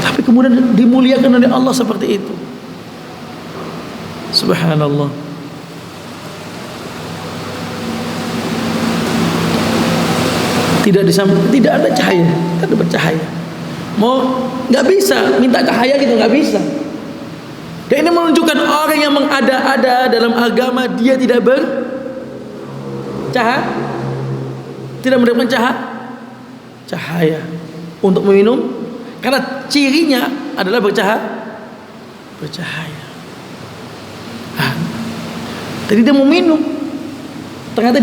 Tapi kemudian dimuliakan oleh Allah seperti itu. Subhanallah. Tidak ada cahaya, tidak ada bercahaya. Mau nggak bisa minta cahaya gitu, nggak bisa. Dan ini menunjukkan orang yang mengada-ada dalam agama, dia tidak bercahaya, tidak mendapatkan cahaya untuk meminum, karena cirinya adalah bercahaya. Tadi dia mau minum, ternyata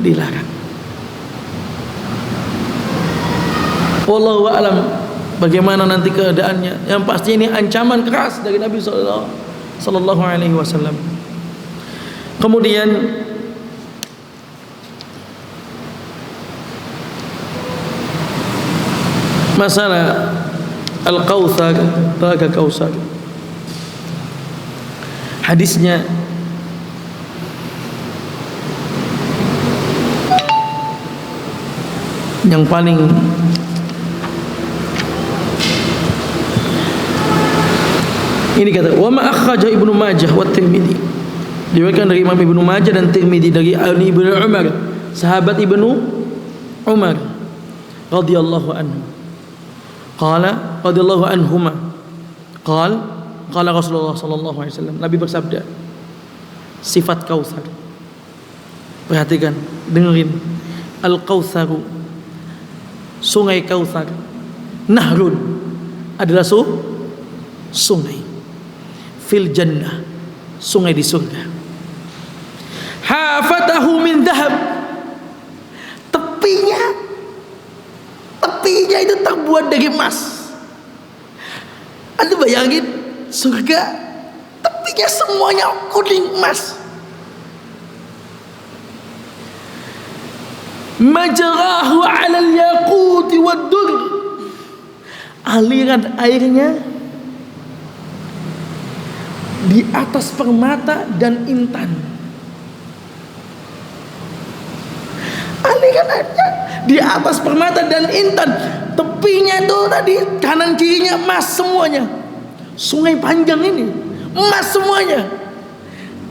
dilarang. Wallahu a'lam bagaimana nanti keadaannya. Yang pasti ini ancaman keras dari Nabi sallallahu alaihi wasallam. Kemudian masalah Al-Kautsar, telaga Kautsar. Hadisnya yang paling ini kata wa ma akhraja Ibnu Majah wa Tirmidzi, diriwayatkan dari Imam Ibnu Majah dan Tirmidzi dari Ibnu Umar, sahabat Ibnu Umar radhiyallahu anhu. Qala radhiyallahu anhuma qala Rasulullah sallallahu alaihi wasallam, Nabi bersabda sifat Kautsar. Perhatikan, dengerin. Al-Kautsaru, sungai Kautsar, nahrun adalah sungai fil jannah, sungai di surga. Hafatahu min dhahab, tepinya itu terbuat dari emas. Anda bayangin surga, tepinya semuanya kuning emas. Majrahu 'alal yaquti wad-dur, aliran airnya di atas permata dan intan. Aliran airnya di atas permata dan intan. Tepinya itu tadi kanan kirinya emas semuanya. Sungai panjang ini emas semuanya.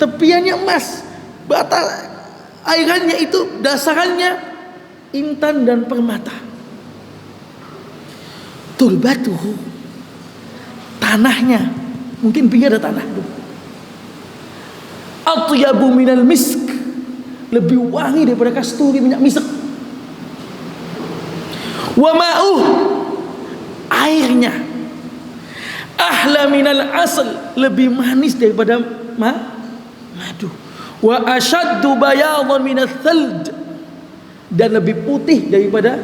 Tepiannya emas, batas airannya itu dasarannya intan dan permata. Turbatuhu, tanahnya, mungkin pinggir ada tanah itu. Atyabu minal misk, lebih wangi daripada kasturi, minyak misek. Wa ma'uh, airnya ahla minal asal, lebih manis daripada madu. Wa ashaddu bayadan minal thalj, dan lebih putih daripada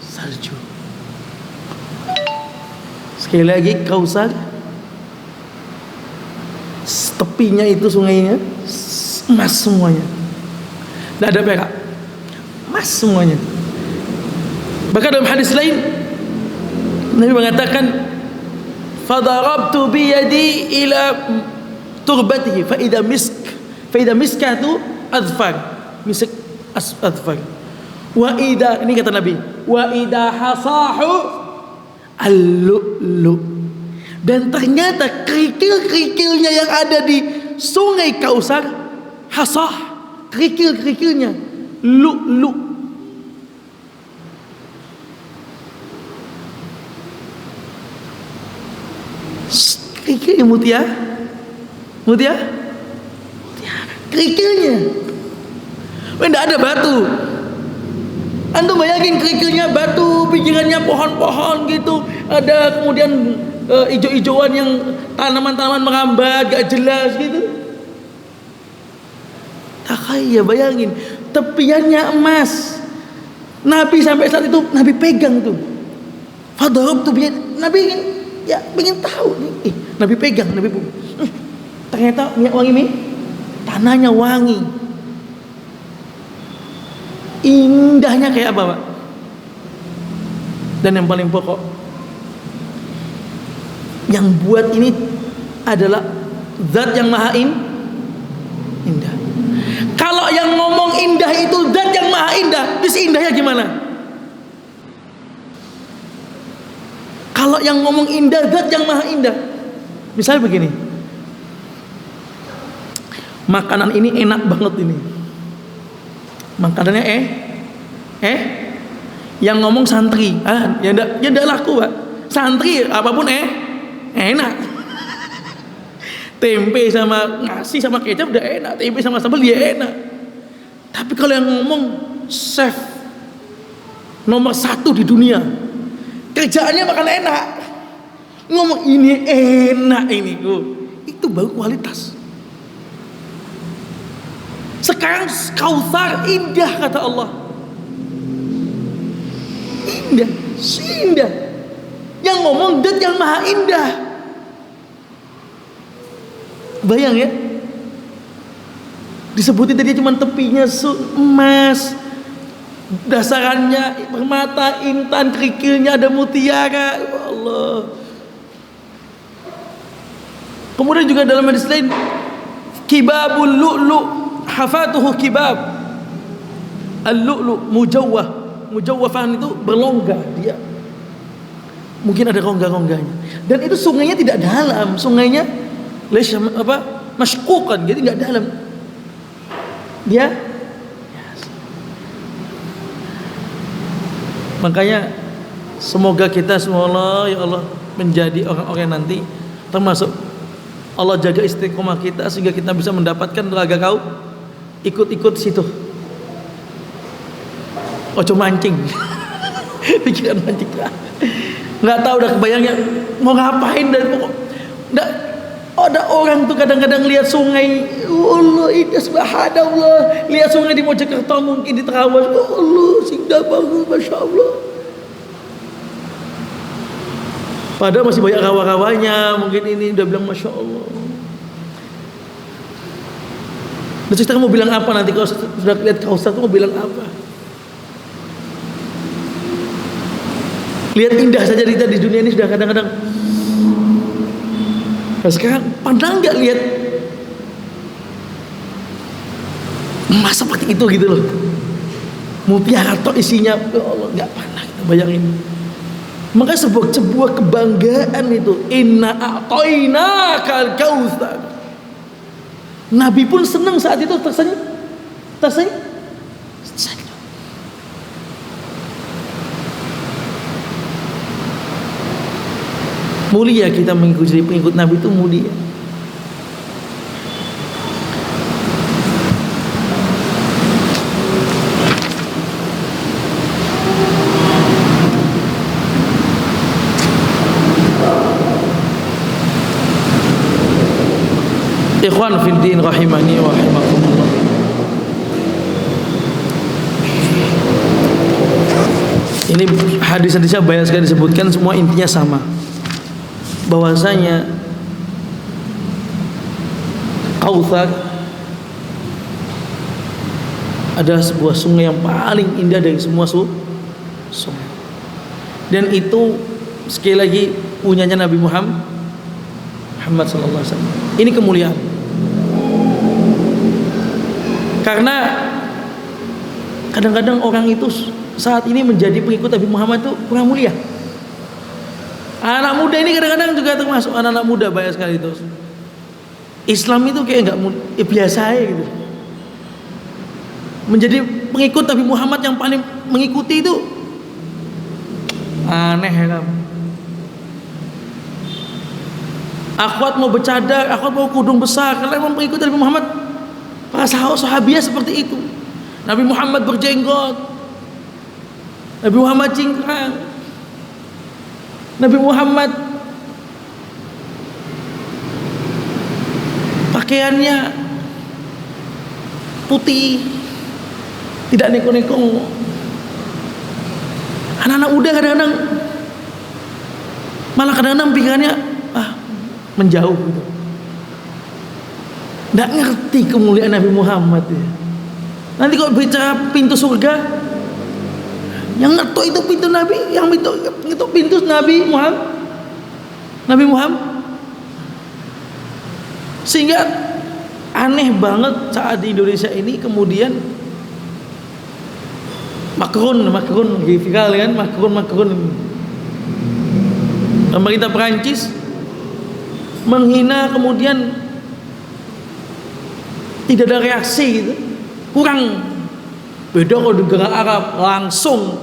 salju. Sekali lagi, Kausar, tepinya itu sungainya emas semuanya, tidak ada perak, emas semuanya. Bahkan dalam hadis lain Nabi mengatakan, fadarabtu biyadi ila turbatihi fa idza miskatu adfar, misk adfar, wa idza, ini kata Nabi, wa idza hasahu al-lu'lu, dan ternyata kerikil-kerikilnya yang ada di sungai Kausar, hasah, kerikil-kerikilnya lu'lu. Kerikil mutiara, kerikilnya. Tidak ada batu. Antum bayangin kerikilnya batu, pinggirannya pohon-pohon gitu, ada kemudian ijo-ijoan yang tanaman-tanaman merambat gak jelas gitu. Tak kaya, bayangin tepiannya emas. Nabi sampai saat itu Nabi pegang tuh. Fadarab tuh Nabi ingin, ya ingin tahu nih. Nabi pegang, Nabi ternyata minyak wangi ini tanahnya wangi. Indahnya kayak apa, Pak? Dan yang paling pokok, yang buat ini adalah zat yang maha indah. Kalau yang ngomong indah itu zat yang maha indah, bisa indahnya gimana? Kalau yang ngomong indah zat yang maha indah. Misalnya begini, makanan ini enak banget ini, makanannya yang ngomong santri, ya ndak laku, Pak. Santri apapun enak. Tempe sama nasi sama kecap udah enak, tempe sama sambal dia enak. Tapi kalau yang ngomong chef nomor 1 di dunia, kerjaannya makan enak, ngomong ini enak ini, itu baru kualitas. Sekarang Kausar indah kata Allah, indah. Yang ngomong dan yang maha indah. Bayang ya, disebutin tadi cuma tepinya emas, dasarannya permata, intan, kerikilnya ada mutiara. Ya Allah. Kemudian juga dalam hadis lain, kibabul lu'lu hafatuhu kibab, al-lu'lu mujawwafan, itu berlongga dia, mungkin ada rongga-rongganya, dan itu sungainya tidak dalam, sungainya mashquqan, jadi nggak dalam dia. Makanya semoga kita semua, Allah, ya Allah, menjadi orang-orang nanti termasuk Allah jaga istiqomah kita sehingga kita bisa mendapatkan telaga kau ikut situ. Ojo mancing. Pikiran mancing. Nggak tahu udah kebayangnya mau ngapain, dan pokok nggak ada orang tuh kadang-kadang lihat sungai, Allah indah subhanallah, lihat sungai di Mojokerto mungkin di Terawas, Allah indah banget, masya Allah. Padahal masih banyak rawa-rawanya, mungkin ini udah bilang masya Allah. Terus kita mau bilang apa nanti kalau sudah lihat Kausar tuh mau bilang apa? Lihat indah saja kita di dunia ini sudah kadang-kadang. Nah sekarang pandang nggak lihat emas seperti itu gitu loh, mutiara atau isinya, ya Allah, nggak pernah kita bayangin. Maka sebuah kebanggaan itu, inna a'tainakal kautsar. Nabi pun senang saat itu, tersenyum. Mulia kita mengikuti pengikut Nabi itu mulia. Ikhwan fiddin rahimani wa rahimakumullah. Ini hadis-hadisnya banyak sekali disebutkan, semua intinya sama, bahwasanya Kautsar adalah sebuah sungai yang paling indah dari semua sungai. Dan itu sekali lagi punyanya Nabi Muhammad sallallahu alaihi wasallam. Ini kemuliaan. Karena kadang-kadang orang itu saat ini menjadi pengikut Nabi Muhammad itu kurang mulia. Anak muda ini kadang-kadang juga termasuk anak-anak muda, banyak sekali itu. Islam itu kayak enggak biasa aja gitu. Menjadi pengikut Nabi Muhammad yang paling mengikuti itu aneh ya kan. Akhwat mau bercadar, akhwat mau kudung besar, karena memang pengikut Nabi Muhammad. Para sahabiah seperti itu. Nabi Muhammad berjenggot, Nabi Muhammad cingkrang, Nabi Muhammad pakaiannya putih, tidak neko-neko. Anak-anak muda kadang-kadang malah kadang-kadang pikirannya menjauh gitu. Nggak ngerti kemuliaan Nabi Muhammad ya. Nanti kalau bicara pintu surga, yang ngetok itu pintu Nabi, yang itu pintu Nabi Muhammad. Sehingga aneh banget saat di Indonesia ini kemudian Macron viral kan, Macron pemerintah Perancis menghina, kemudian tidak ada reaksi gitu. Kurang beda kalau di negara Arab langsung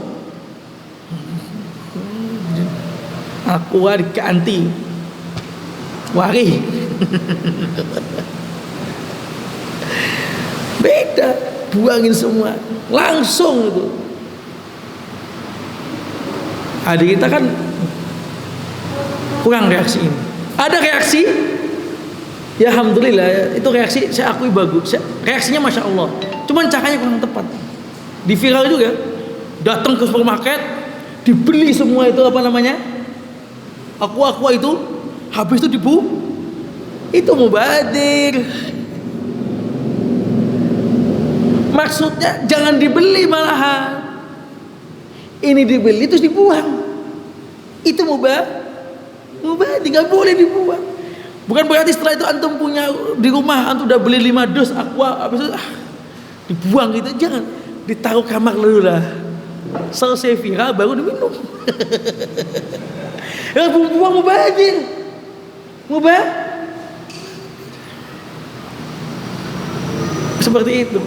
aku ganti wari. Beda, buangin semua langsung itu. Adik kita kan kurang reaksi ini. Ada reaksi, ya alhamdulillah, itu reaksi saya akui bagus, reaksinya masya Allah. Cuman caranya kurang tepat. Di viral juga, datang ke supermarket, dibeli semua itu apa namanya, aqua itu, habis itu itu mubadir. Maksudnya jangan dibeli malahan, ini dibeli terus dibuang. Itu mubadir, nggak boleh dibuang. Bukan berarti setelah itu antum punya di rumah, antum udah beli 5 dus aqua, habis itu dibuang gitu. Jangan, ditaruh kamar dulu lah, selesai viral baru diminum. Ya buang mubadir. Seperti itu.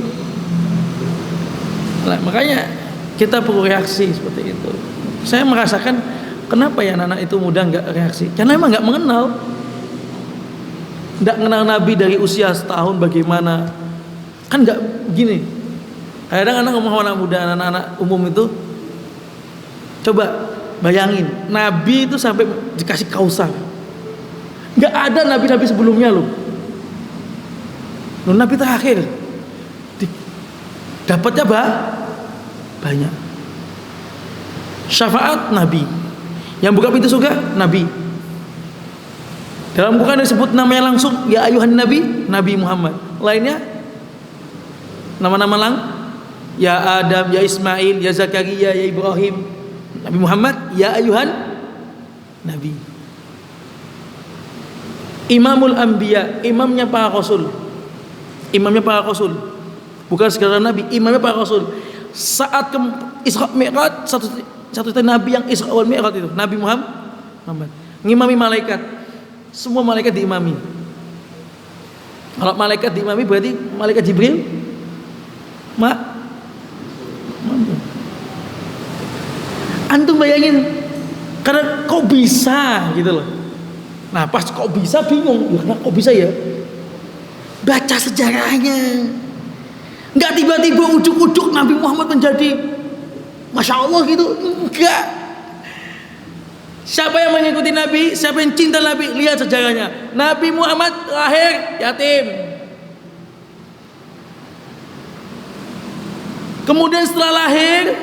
Nah, makanya kita perlu reaksi seperti itu. Saya merasakan kenapa ya anak-anak itu mudah nggak reaksi? Karena emang nggak mengenal. Nggak kenal Nabi dari usia setahun bagaimana. Kan nggak gini. Kadang anak ngomong anak muda, anak-anak umum itu, coba bayangin, Nabi itu sampai dikasih Kautsar. Nggak ada nabi-nabi sebelumnya loh. Nabi terakhir dapatnya banyak. Syafaat Nabi. Yang buka pintu surga Nabi. Dalam Quran disebut namanya langsung ya ayuhan Nabi, Nabi Muhammad. Lainnya nama-nama ya Adam, ya Ismail, ya Zakaria, ya Ibrahim. Nabi Muhammad ya ayuhan Nabi. Imamul Anbiya, imamnya para rasul. Bukan sekadar Nabi, imamnya para rasul. Saat Isra Mi'raj, satu Nabi yang Isra wal Mi'raj itu Nabi Muhammad. Ngimami malaikat. Semua malaikat diimami. Kalau malaikat diimami berarti malaikat Jibril antum bayangin, karena kok bisa gitu loh. Nah pas kok bisa bingung, ya kenapa kok bisa ya? Baca sejarahnya. Enggak tiba-tiba ujuk-ujuk Nabi Muhammad menjadi Masya Allah gitu. Enggak. Siapa yang mengikuti Nabi, siapa yang cinta Nabi, lihat sejarahnya. Nabi Muhammad lahir yatim. Kemudian setelah lahir,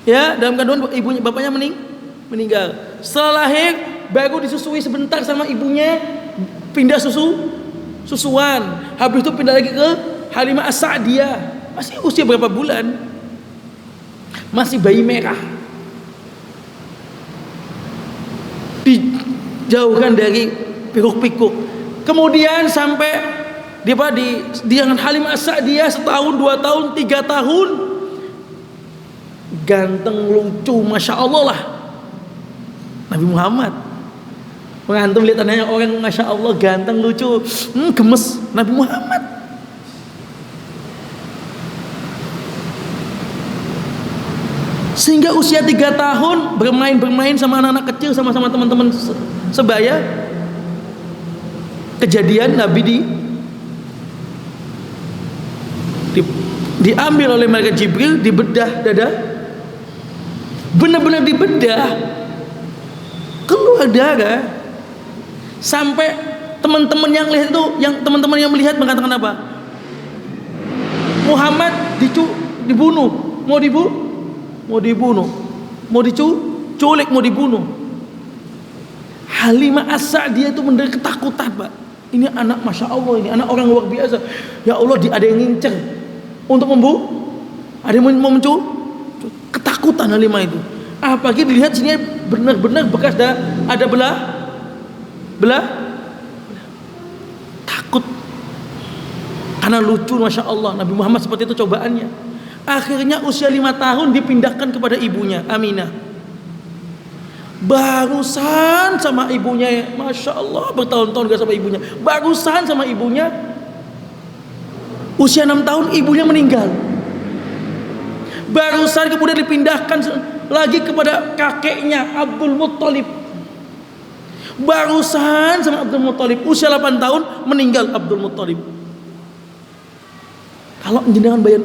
ya, dalam kandungan ibunya, bapaknya meninggal. Setelah lahir baru disusui sebentar sama ibunya, pindah susuan. Habis itu pindah lagi ke Halimah As-Sa'diyah. Masih usia berapa bulan? Masih bayi merah. Dijauhkan dari pikuk-pikuk. Kemudian sampai di dengan Halimah As-Sa'diyah setahun, 2 tahun, 3 tahun. Ganteng, lucu, masya Allah lah Nabi Muhammad. Mengantum lihat anaknya orang masya Allah ganteng, lucu, gemes. Nabi Muhammad. Sehingga usia 3 tahun bermain sama anak-anak kecil, sama-sama teman-teman sebaya. Kejadian Nabi diambil oleh malaikat Jibril, dibedah dada, benar-benar dibedah, keluar darah. Sampai teman-teman yang lihat itu, teman-teman yang melihat mengatakan apa? Muhammad dibunuh, mau dibunuh, mau diculik, mau dibunuh. Halimah As-Sa'diyah itu mendengar ketakutan, Pak. Ini anak, masya Allah, ini anak orang luar biasa. Ya Allah, ada yang ngincer untuk ada yang mau mencuri. Ketakutan Halimah itu. Apalagi dilihat sini benar-benar bekas ada belah. Takut. Karena lucu, masya Allah. Nabi Muhammad seperti itu cobaannya. Akhirnya usia 5 tahun dipindahkan kepada ibunya Aminah. Barusan sama ibunya, masya Allah, bertahun-tahun gak sama ibunya. Barusan sama ibunya, usia 6 tahun ibunya meninggal. Barusan kemudian dipindahkan lagi kepada kakeknya Abdul Muttalib. Barusan sama Abdul Muttalib, usia 8 tahun meninggal Abdul Muttalib. Kalau jenengan bayar,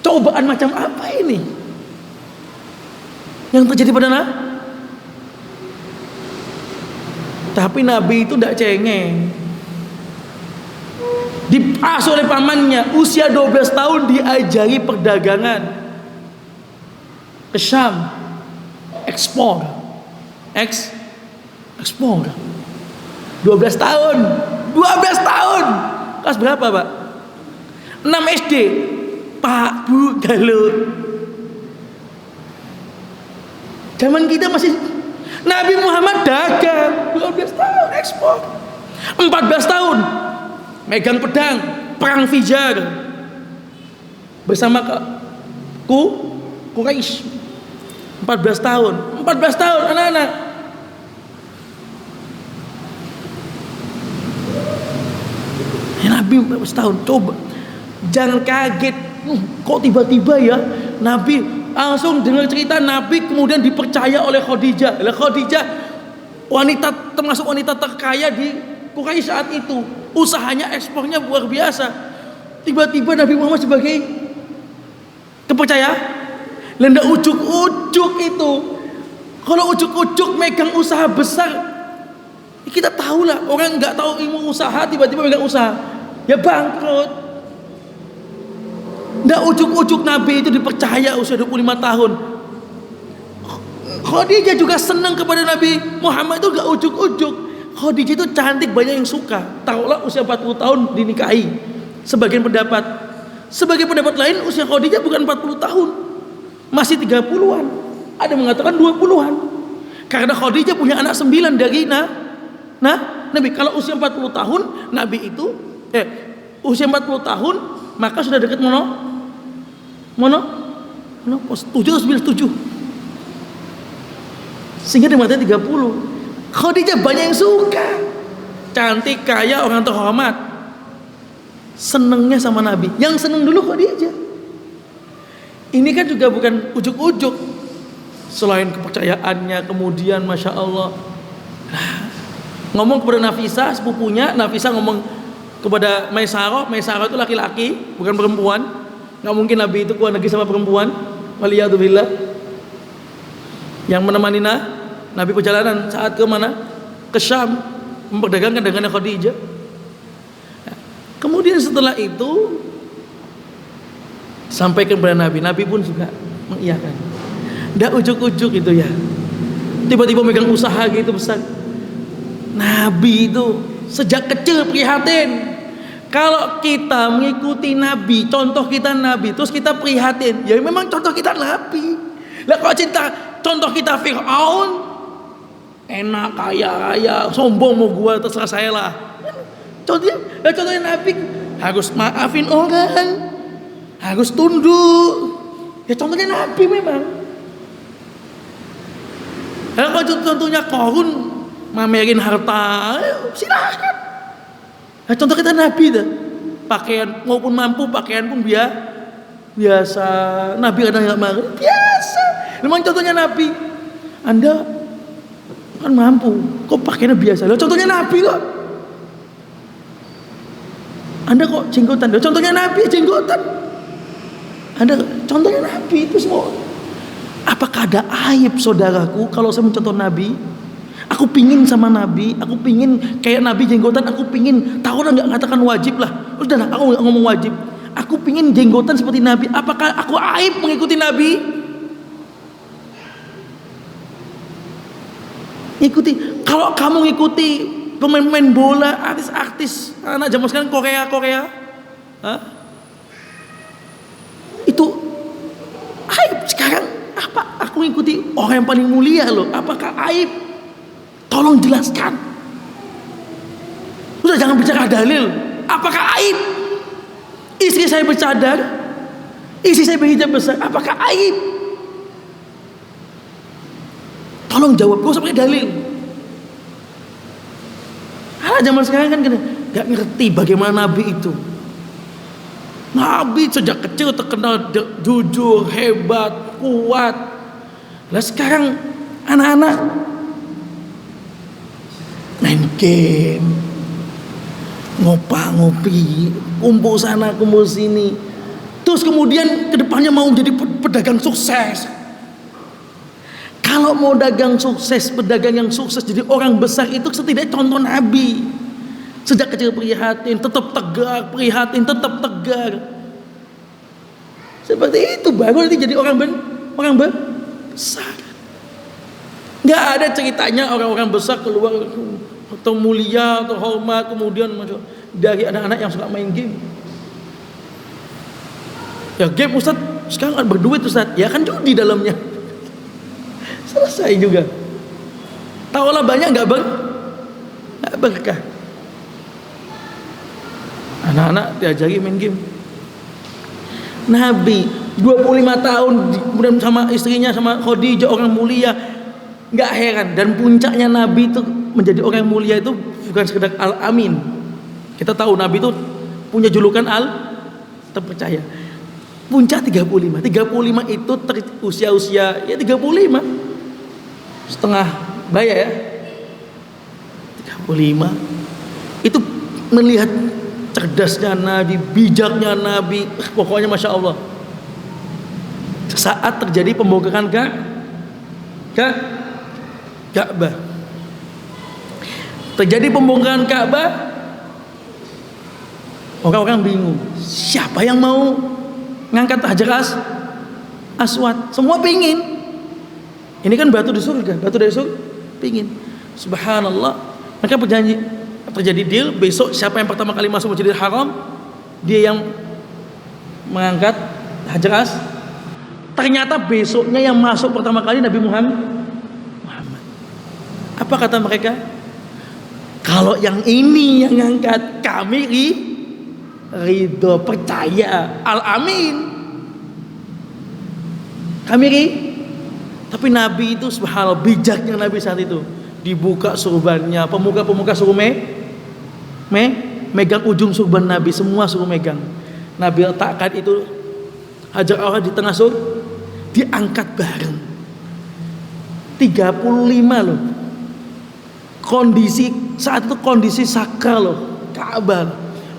cobaan macam apa ini yang terjadi pada Tapi Nabi itu tidak cengeng. Diasuh oleh pamannya, usia 12 tahun diajari perdagangan ke Syam, ekspor 12 tahun. Kelas berapa, Pak? 6 SD. Pak, Bu, galuh. Zaman kita masih Nabi Muhammad dagang 12 tahun ekspor. 14 tahun megang pedang, perang Fijar bersama Quraisy. 14 tahun anak-anak. Ya, Nabi setahun. Coba jangan kaget, kok tiba-tiba ya Nabi langsung dengar cerita. Nabi kemudian dipercaya oleh Khadijah. Khadijah termasuk wanita terkaya di Quraisy saat itu. Usahanya ekspornya luar biasa. Tiba-tiba Nabi Muhammad sebagai kepercayaan. Lenda ujuk-ujuk itu. Kalau ujuk-ujuk megang usaha besar, kita tahu lah, orang nggak tahu ilmu usaha tiba-tiba megang usaha, ya bangkrut. Nggak ujuk-ujuk Nabi itu dipercaya usia 25 tahun. Khadijah juga senang kepada Nabi Muhammad itu, nggak ujuk-ujuk. Khadijah itu cantik, banyak yang suka. Taruhlah usia 40 tahun dinikahi. Sebagian pendapat lain usia Khadijah bukan 40 tahun, masih 30-an. Ada mengatakan 20-an. Karena Khadijah punya anak 9 dari Nabi. Kalau usia 40 tahun Nabi itu usia 40 tahun maka sudah dekat menopause 7 sehingga dia mati 30. Khadijah banyak yang suka, cantik, kaya, orang terhormat, senengnya sama Nabi. Yang seneng dulu Khadijah. Ini kan juga bukan ujuk-ujuk. Selain kepercayaannya, kemudian masya Allah ngomong kepada Nafisah, sepupunya. Nafisah ngomong kepada Maisarah. Maisarah itu laki-laki, bukan perempuan. Nggak mungkin Nabi itu keluar negeri sama perempuan. Waliyadzubillah. yang menemani Nabi perjalanan saat ke mana? Ke Syam, memperdagangkan dagangan Khadijah. Kemudian setelah itu sampaikan kepada Nabi, Nabi pun juga mengiyakan. Nggak ujuk-ujuk gitu ya, tiba-tiba megang usaha gitu besar. Nabi itu sejak kecil prihatin. Kalau kita mengikuti Nabi, contoh kita Nabi, terus kita prihatin, ya memang contoh kita Nabi. Lah kalau contoh kita Fir'aun, enak kaya raya, sombong mau gua terserah saya lah. Contohnya Nabi harus maafin orang, harus tunduk. Ya contohnya Nabi memang. Kalau contohnya Qarun mamerin harta, silahkan. Nah, contoh kita Nabi dah. Pakaian maupun mampu, pakaian pun biasa. Nabi kadang nggak marah, biasa. Memang contohnya Nabi. Anda kan mampu, kok pakaiannya biasa. Lah contohnya Nabi kok. Anda kok jenggotan? Lah contohnya Nabi jenggotan. Anda contohnya Nabi itu semua. Apakah ada aib saudaraku kalau saya mencontoh Nabi? Aku pingin sama Nabi, aku pingin kayak Nabi jenggotan, aku pingin. Tahu orang nggak katakan wajib lah. Udah lah, aku nggak ngomong wajib. Aku pingin jenggotan seperti Nabi. Apakah aku aib mengikuti Nabi? Ikuti. Kalau kamu ngikuti pemain-pemain bola, artis-artis, anak zaman sekarang Korea, hah? Itu aib sekarang. Apa? Aku ngikuti orang yang paling mulia loh. Apakah aib? Tolong jelaskan. Udah jangan bicara dalil. Apakah aib? Istri saya bercadar, istri saya berhijab besar. Apakah aib? Tolong jawab. Gak usah pakai dalil. Anak zaman sekarang kan gak ngerti bagaimana Nabi itu. Nabi sejak kecil terkenal jujur, hebat, kuat. Lah sekarang anak-anak main game, ngopi, kumpul sana, kumpul sini. Terus kemudian kedepannya mau jadi pedagang sukses. Kalau mau dagang sukses, pedagang yang sukses jadi orang besar itu setidaknya contoh Nabi. Sejak kecil prihatin, tetap tegar, prihatin, tetap tegar. Seperti itu baru nanti jadi orang besar. Nggak ada ceritanya orang-orang besar keluar atau mulia atau hormat kemudian dari anak-anak yang suka main game. Ya game Ustaz sekarang kan berduit Ustaz, ya kan judi dalamnya. Selesai juga. Tawalah banyak nggak berkah. Anak-anak diajari main game. Nabi 25 tahun kemudian sama istrinya sama Khadijah orang mulia. Nggak heran, dan puncaknya Nabi itu menjadi orang yang mulia itu bukan sekedar Al-Amin. Kita tahu Nabi itu punya julukan terpercaya. Puncak 35 itu usia-usia ya 35 setengah baya ya 35 itu melihat cerdasnya Nabi, bijaknya Nabi, pokoknya Masya Allah. Saat terjadi pembongkaran Ka'bah, terjadi pembongkaran Ka'bah, orang-orang bingung. Siapa yang mau ngangkat Hajar Aswad? Semua pingin. Ini kan batu di surga, batu dari surga, pingin. Subhanallah. Maka terjadi deal. Besok siapa yang pertama kali masuk Masjidil Haram, dia yang mengangkat Hajar Aswad. Ternyata besoknya yang masuk pertama kali Nabi Muhammad. Apa kata mereka? Kalau yang ini yang ngangkat, kami ridho, percaya, Al-Amin. Kami Tapi Nabi itu subhanallah bijaknya Nabi saat itu. Dibuka surbannya, pemuka-pemuka suruh megang ujung surban Nabi, semua suruh megang. Nabi letakkan itu Hajar Aswad di tengah surga, diangkat bareng. 35 loh. Kondisi saat itu kondisi sakral loh, Ka'bah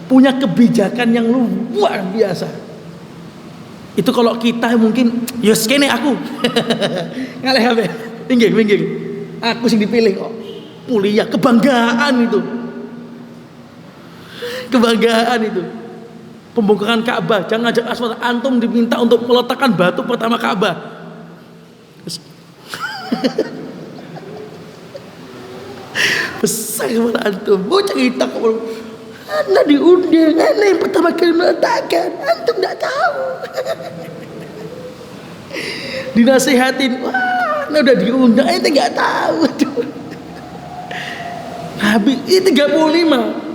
punya kebijakan yang luar biasa. Itu kalau kita mungkin ya skene aku ngaleh Minggir. Aku sing dipilih kok. Mulia, kebanggaan itu. Pembongkaran Ka'bah, jangan ajak aswad, antum diminta untuk meletakkan batu pertama Ka'bah. Besar kepala antum. Mau cerita kok. Anda diundang, Anda yang pertama kali meletakkan, antum tidak tahu. Dinasihatin, wah, Anda udah diundang, Anda nggak tahu. Habis ini 35.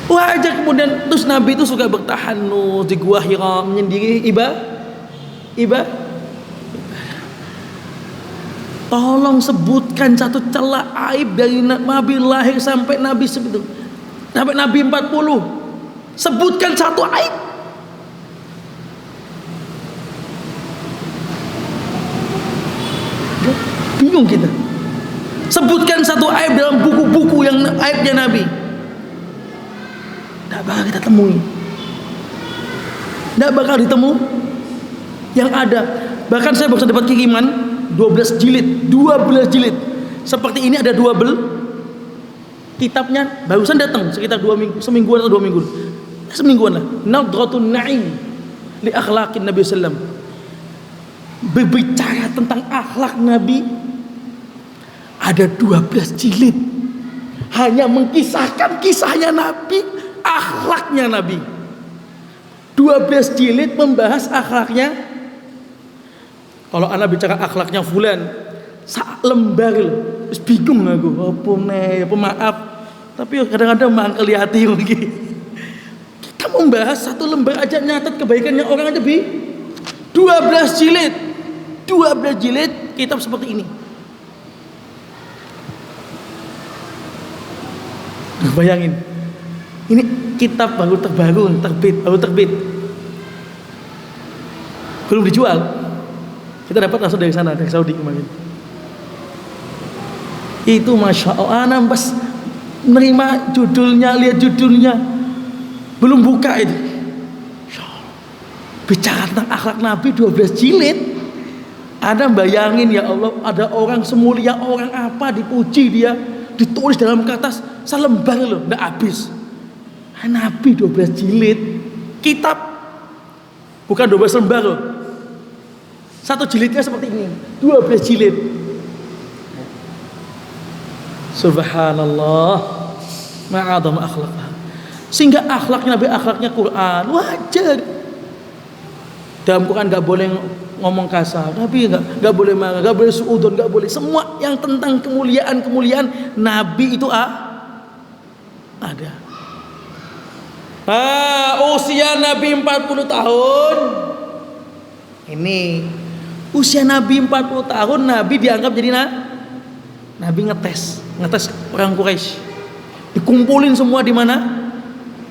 Wajar kemudian terus Nabi itu suka bertahanus di Gua Hira menyendiri ibadah. Tolong sebutkan satu celah aib dari Nabi lahir sampai Nabi sebetul. Sampai Nabi 40. Sebutkan satu aib. Bingung kita. Sebutkan satu aib dalam buku-buku yang aibnya Nabi. Tidak bakal kita temui. Tidak bakal ditemu. Yang ada, bahkan saya baru dapat kiriman 12 jilid. Seperti ini ada 12 kitabnya, barusan datang sekitar 2 minggu, semingguan atau 2 minggu. Semingguan lah. Nadratun Na'im li akhlaqin Nabi sallam. Berbicara tentang akhlak Nabi. Ada 12 jilid. Hanya mengkisahkan kisahnya Nabi, akhlaknya Nabi. 12 jilid membahas akhlaknya. Kalau anak bicara akhlaknya fulan, sak lembar terus bingung aku. Apa maaf. Tapi kadang-kadang mangkel hati mungkin. Kita membahas satu lembar aja nyatet kebaikannya orang aja 12 jilid. 12 jilid kitab seperti ini. Bayangin. Ini kitab baru terbit. Belum dijual. Kita dapat langsung dari sana, dari Saudi kemarin. Itu Masya Allah, anak pas menerima judulnya, lihat judulnya, belum buka itu. Bicara tentang akhlak Nabi 12 jilid. Anda bayangin ya Allah, ada orang semulia orang apa dipuji dia, ditulis dalam kertas selembar loh, nggak habis. Nabi 12 jilid kitab, bukan 12 lembar loh. Satu jilidnya seperti ini, 12 jilid. Subhanallah, ma'adham akhlaqah. Sehingga akhlaknya Nabi, akhlaknya Quran, wajar. Dalam Quran nggak boleh ngomong kasar, Nabi nggak boleh marah, nggak boleh suudon, nggak boleh. Semua yang tentang kemuliaan Nabi itu ada. Usia Nabi 40 tahun. Ini usia Nabi 40 tahun, Nabi dianggap jadi Nabi ngetes orang Quraisy. Dikumpulin semua di mana?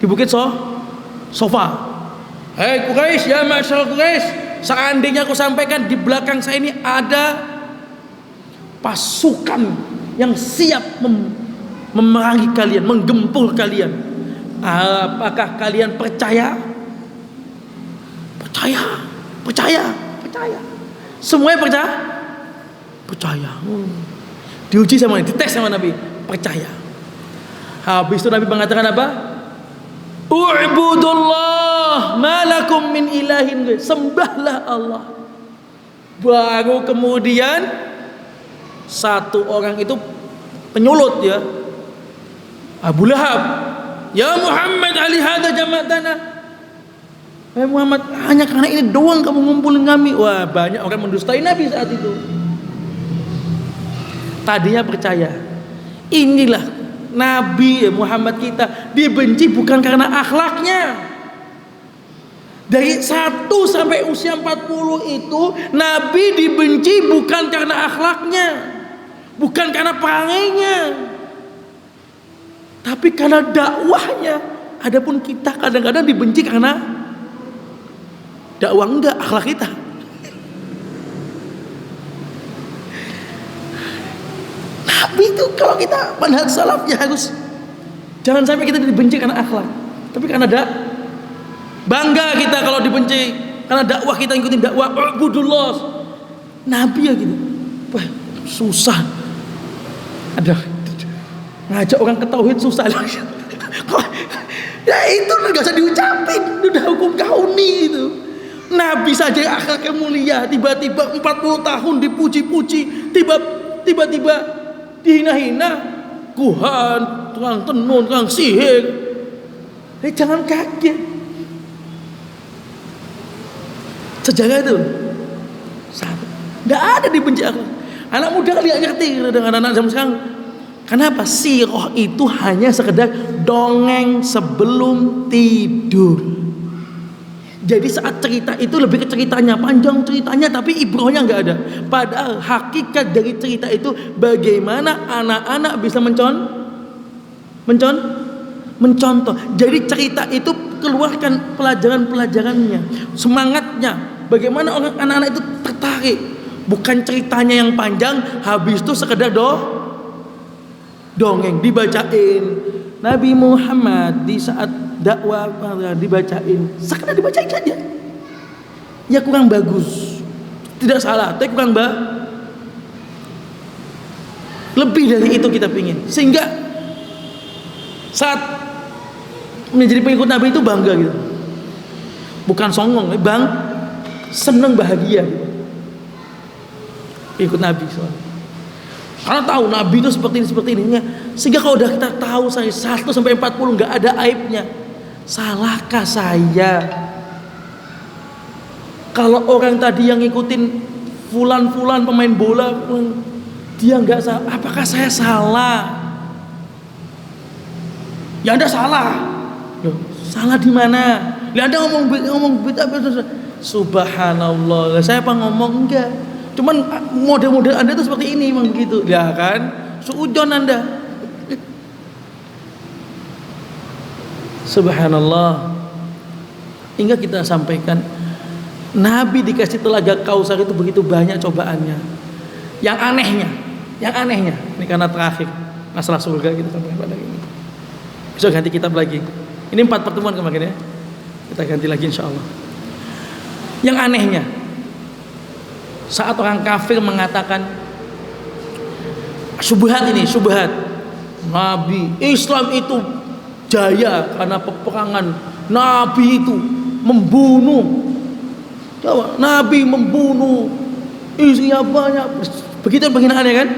Di Bukit Sofa. Hei Quraisy, ya masyarakat Quraisy, seandainya aku sampaikan di belakang saya ini ada pasukan yang siap memerangi kalian, menggempur kalian. Apakah kalian percaya? Percaya. Semuanya percaya. Diuji sama Nabi, dites sama Nabi, percaya. Habis itu Nabi mengatakan apa? U'budullah malakum min ilahin, sembahlah Allah. Baru kemudian satu orang itu penyulut ya, Abu Lahab, ya Muhammad ali hadza jama'tana. Muhammad, hanya karena ini doang kamu ngumpulin kami. Wah, banyak orang mendustai Nabi saat itu. Tadinya percaya. Inilah Nabi Muhammad kita, dibenci bukan karena akhlaknya. Dari 1 sampai usia 40 itu Nabi dibenci bukan karena akhlaknya, bukan karena perangainya, tapi karena dakwahnya. Adapun kita kadang-kadang dibenci karena dakwah, enggak akhlak kita. Nabi itu kalau kita manhaj salafnya harus jangan sampai kita dibenci karena akhlak, tapi karena bangga kita kalau dibenci Karena dakwah kita ngikutin dakwah ubudullah. Nabi ya gitu. Wah, susah. Ada ngajak orang ke tauhid susah. Ya itu nggak usah diucapin, itu udah hukum kauni itu. Nabi saja akhlaknya mulia, tiba-tiba 40 tahun dipuji-puji, tiba-tiba dihina-hina, Tuhan, tukang tenun, tukang sihir. Jangan kaget. Sejarah itu nggak ada dibenci akhlak. Anak muda kali nggak ngerti dengan anak zaman sekarang. Kenapa? Sirah itu hanya sekedar dongeng sebelum tidur. Jadi saat cerita itu lebih ke ceritanya, panjang ceritanya tapi ibrahnya nggak ada. Padahal hakikat dari cerita itu bagaimana anak-anak bisa mencontoh. Jadi cerita itu keluarkan pelajaran-pelajarannya, semangatnya. Bagaimana orang anak-anak itu tertarik. Bukan ceritanya yang panjang, habis itu sekedar dongeng dibacain. Nabi Muhammad di saat dakwah dibacain, sekedar dibacain saja. Ya kurang bagus, tidak salah, tapi kurang lebih dari itu kita pingin. Sehingga saat menjadi pengikut Nabi itu bangga gitu. Bukan songong, seneng bahagia gitu. Ikut Nabi soalnya. Karena tahu Nabi itu seperti ini. Sehingga kalau udah kita tahu saya 1 sampai 40 nggak ada aibnya. Salahkah saya? Kalau orang tadi yang ngikutin fulan pemain bola, dia nggak salah, apakah saya salah? Ya Anda salah. Loh, salah di mana? Ya Anda ngomong subhanallah. Saya apa ngomong enggak? Cuman model-model Anda itu seperti ini memang begitu. Ya kan? Suudzon Anda. Subhanallah. Hingga kita sampaikan Nabi dikasih telaga Kausar itu begitu banyak cobaannya. Yang anehnya, ini karena terakhir masalah surga kita sampaikan pada ini. Besok ganti kitab lagi. Ini 4 pertemuan kemarin ya. Kita ganti lagi insyaallah. Yang anehnya, saat orang kafir mengatakan syubhat Nabi Islam itu jaya karena peperangan, Nabi itu membunuh, Nabi membunuh istrinya banyak, begitu penghinaannya kan.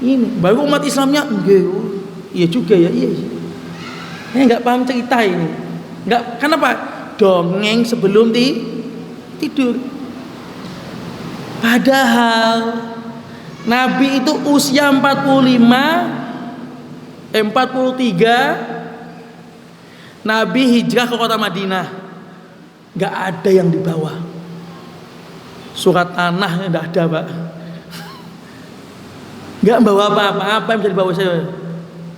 Ini baru umat Islamnya iya juga ya, iya. Nggak paham cerita ini, nggak. Kenapa? Dongeng sebelum tidur. Padahal Nabi itu usia 43, Nabi hijrah ke kota Madinah. Gak ada yang dibawa. Surat tanah gak ada, Pak. Gak bawa apa-apa. Apa yang bisa dibawa saya?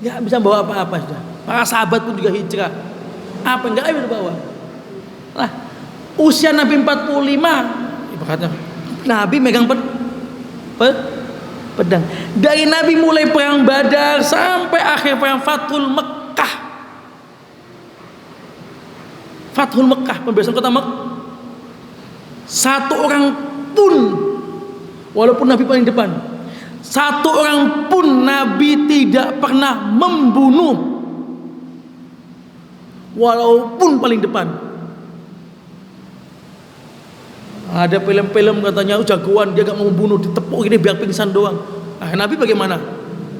Gak bisa bawa apa-apa sudah. Para sahabat pun juga hijrah. Apa yang gak bisa dibawa? Nah, usia Nabi 45, ibaratnya Nabi megang pedang. Dari Nabi mulai perang Badar sampai akhir perang Fathul Mekah, pembebasan kota Mekah. Satu orang pun, walaupun Nabi paling depan, satu orang pun Nabi tidak pernah membunuh, walaupun paling depan. Ada film-film katanya jagoan, dia gak mau membunuh, ditepuk gini biar pingsan doang. Nabi bagaimana?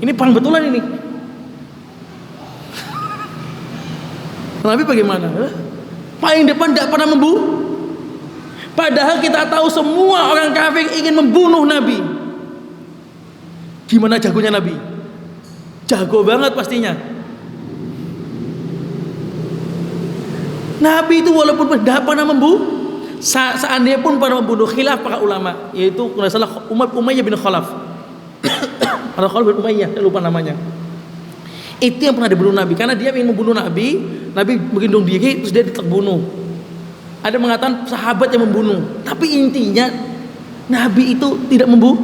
Ini perang betulan ini. Nabi bagaimana? Paling depan gak pernah membunuh. Padahal kita tahu semua orang kafir ingin membunuh Nabi. Gimana jagonya Nabi? Jago banget pastinya. Nabi itu walaupun tidak pernah membunuh, seandainya pun pada membunuh, khilaf para ulama, yaitu kalau salah Umayyah bin Khalaf atau Khalaf bin Umayyah, saya lupa namanya. Itu yang pernah dibunuh Nabi, karena dia ingin membunuh Nabi berlindung diri, terus dia terbunuh. Ada mengatakan sahabat yang membunuh, tapi intinya Nabi itu tidak membunuh.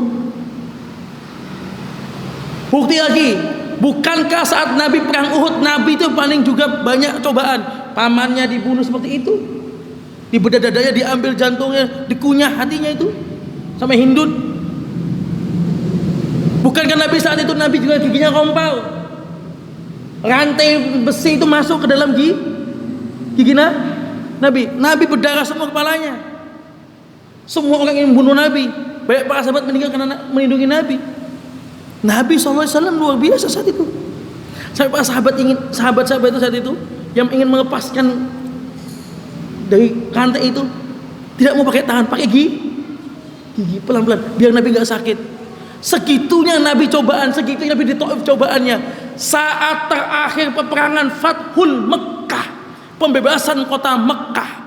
Bukti lagi, bukankah saat Nabi perang Uhud, Nabi itu paling juga banyak cobaan, pamannya dibunuh seperti itu. dibedah dadanya, diambil jantungnya, dikunyah hatinya itu sampai hindun. Bukankah Nabi saat itu Nabi juga giginya kompal, rantai besi itu masuk ke dalam gigi Nabi berdarah semua kepalanya. Semua orang yang membunuh Nabi, banyak para sahabat meninggal karena melindungi Nabi. Nabi SAW luar biasa saat itu. Sampai para sahabat itu saat itu yang ingin melepaskan dari rantai itu, tidak mau pakai tangan, pakai gigi pelan-pelan biar Nabi nggak sakit. Segitunya Nabi di Taif cobaannya. Saat terakhir peperangan Fathul Mekkah, pembebasan kota Mekkah.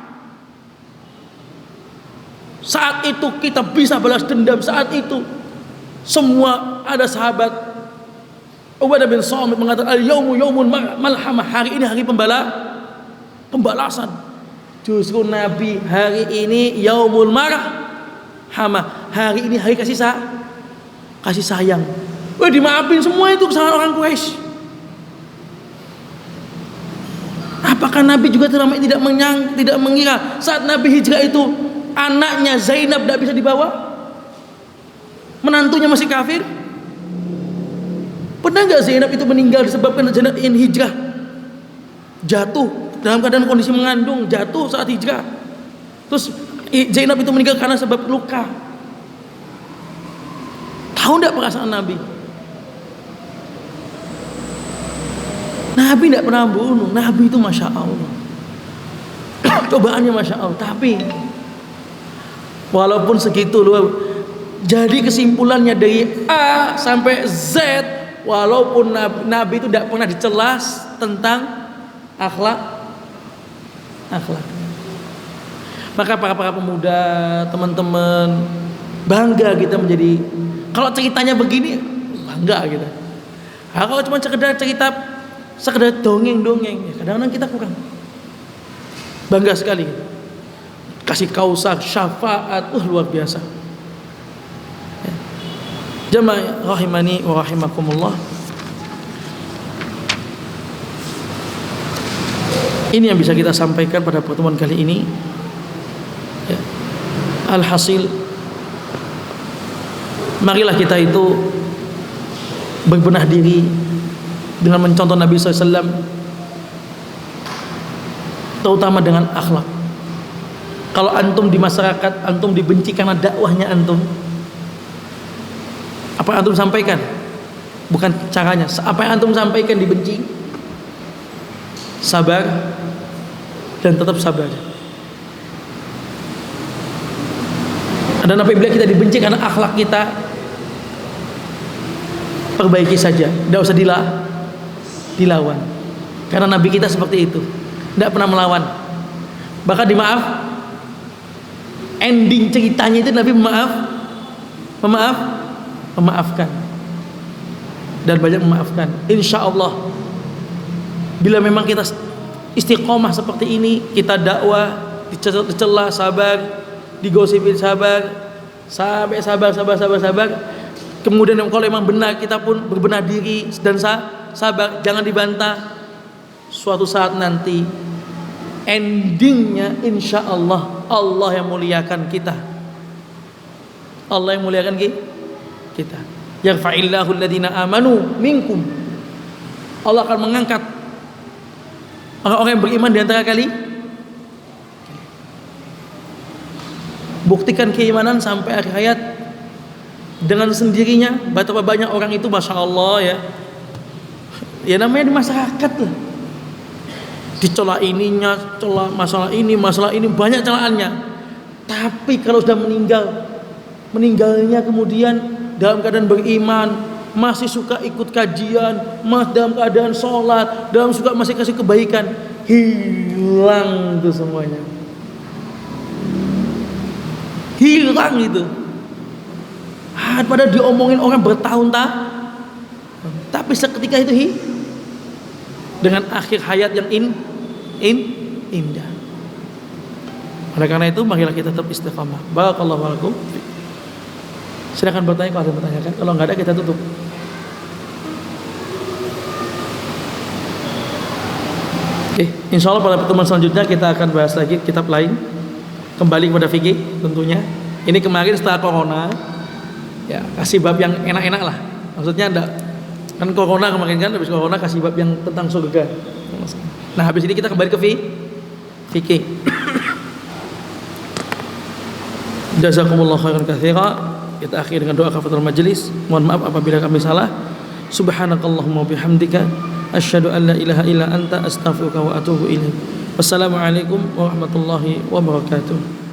Saat itu kita bisa balas dendam. Saat itu semua ada sahabat Ubadah bin Samit mengatakan al-yaumu yaumun malhamah, hari ini hari pembalasan. Justru Nabi hari ini yaumul marhamah, hari ini hari kasih sayang. Dimaafin semua itu kesalahan orang Quraisy. Apakah Nabi juga tidak mengira saat Nabi hijrah itu anaknya Zainab tidak bisa dibawa, menantunya masih kafir? Pernah nggak Zainab itu meninggal disebabkan Zainab ingin hijrah, jatuh dalam keadaan kondisi mengandung, jatuh saat hijrah, terus Zainab itu meninggal karena sebab luka? Tahu nggak perasaan Nabi? Nabi tidak pernah bunuh. Nabi itu Masya Allah, cobaannya Masya Allah. Tapi walaupun segitu loh, jadi kesimpulannya dari A sampai Z, walaupun Nabi itu tidak pernah dicelas tentang akhlak. Maka para pemuda, teman-teman, bangga kita menjadi, kalau ceritanya begini bangga kita. Kalau cuma sekedar dongeng-dongeng, ya kadang-kadang kita kurang. Bangga sekali. Kasih kausar, syafaat, luar biasa. Jamaah rahimani wa rahimakumullah. Ini yang bisa kita sampaikan pada pertemuan kali ini. Ya. Alhasil, marilah kita itu berbenah diri dengan mencontoh Nabi SAW, terutama dengan akhlak. Kalau antum di masyarakat, antum dibenci karena dakwahnya antum, apa yang antum sampaikan, bukan caranya. Apa yang antum sampaikan dibenci, sabar dan tetap sabar. Dan apabila kita dibenci karena akhlak kita, perbaiki saja, tidak usah dilawan. Karena Nabi kita seperti itu, tidak pernah melawan. Bahkan ending ceritanya itu Nabi memaafkan dan banyak memaafkan. Insya Allah, bila memang kita istiqomah seperti ini, kita dakwah dicela sabar, digosipin sabar, sampai sabar. Kemudian kalau memang benar, kita pun berbenah diri dan sabar, jangan dibantah. Suatu saat nanti endingnya insya Allah, Allah yang muliakan kita. Allah yang muliakan kita. Yarfa'illahu alladhina amanu minkum. Allah akan mengangkat orang-orang yang beriman di antara kalian. Buktikan keimanan sampai akhir hayat dengan sendirinya. Betapa banyak orang itu, Masya Allah ya. Ya namanya di masyarakat tuh, dicela ininya, cela masalah ini banyak celaannya. Tapi kalau sudah meninggalnya kemudian dalam keadaan beriman, masih suka ikut kajian, dalam keadaan sholat, masih kasih kebaikan, hilang itu semuanya. Hilang itu. Padahal diomongin orang bertahun-tahun, tapi seketika itu dengan akhir hayat yang indah. Oleh karena itu, marilah kita tetap istiqamah. Barakallahu lakum. Silakan bertanya kalau ada yang bertanyakan. Kalau nggak ada, kita tutup. Insya Allah pada pertemuan selanjutnya kita akan bahas lagi kitab lain. kembali kepada fikih tentunya. Ini kemarin setelah corona, ya kasih bab yang enak-enak lah. Maksudnya ada kan corona kemarin kan, habis corona kasih bab yang tentang surga. Nah habis ini kita kembali ke fikih. Jazakumullah khairan katsira. Kita akhiri dengan doa kafatul majelis. Mohon maaf apabila kami salah. Subhanakallahumma bihamdika asyhadu an la ilaha illa anta astaghfiruka wa atubu ilaik. Wassalamualaikum warahmatullahi wabarakatuh.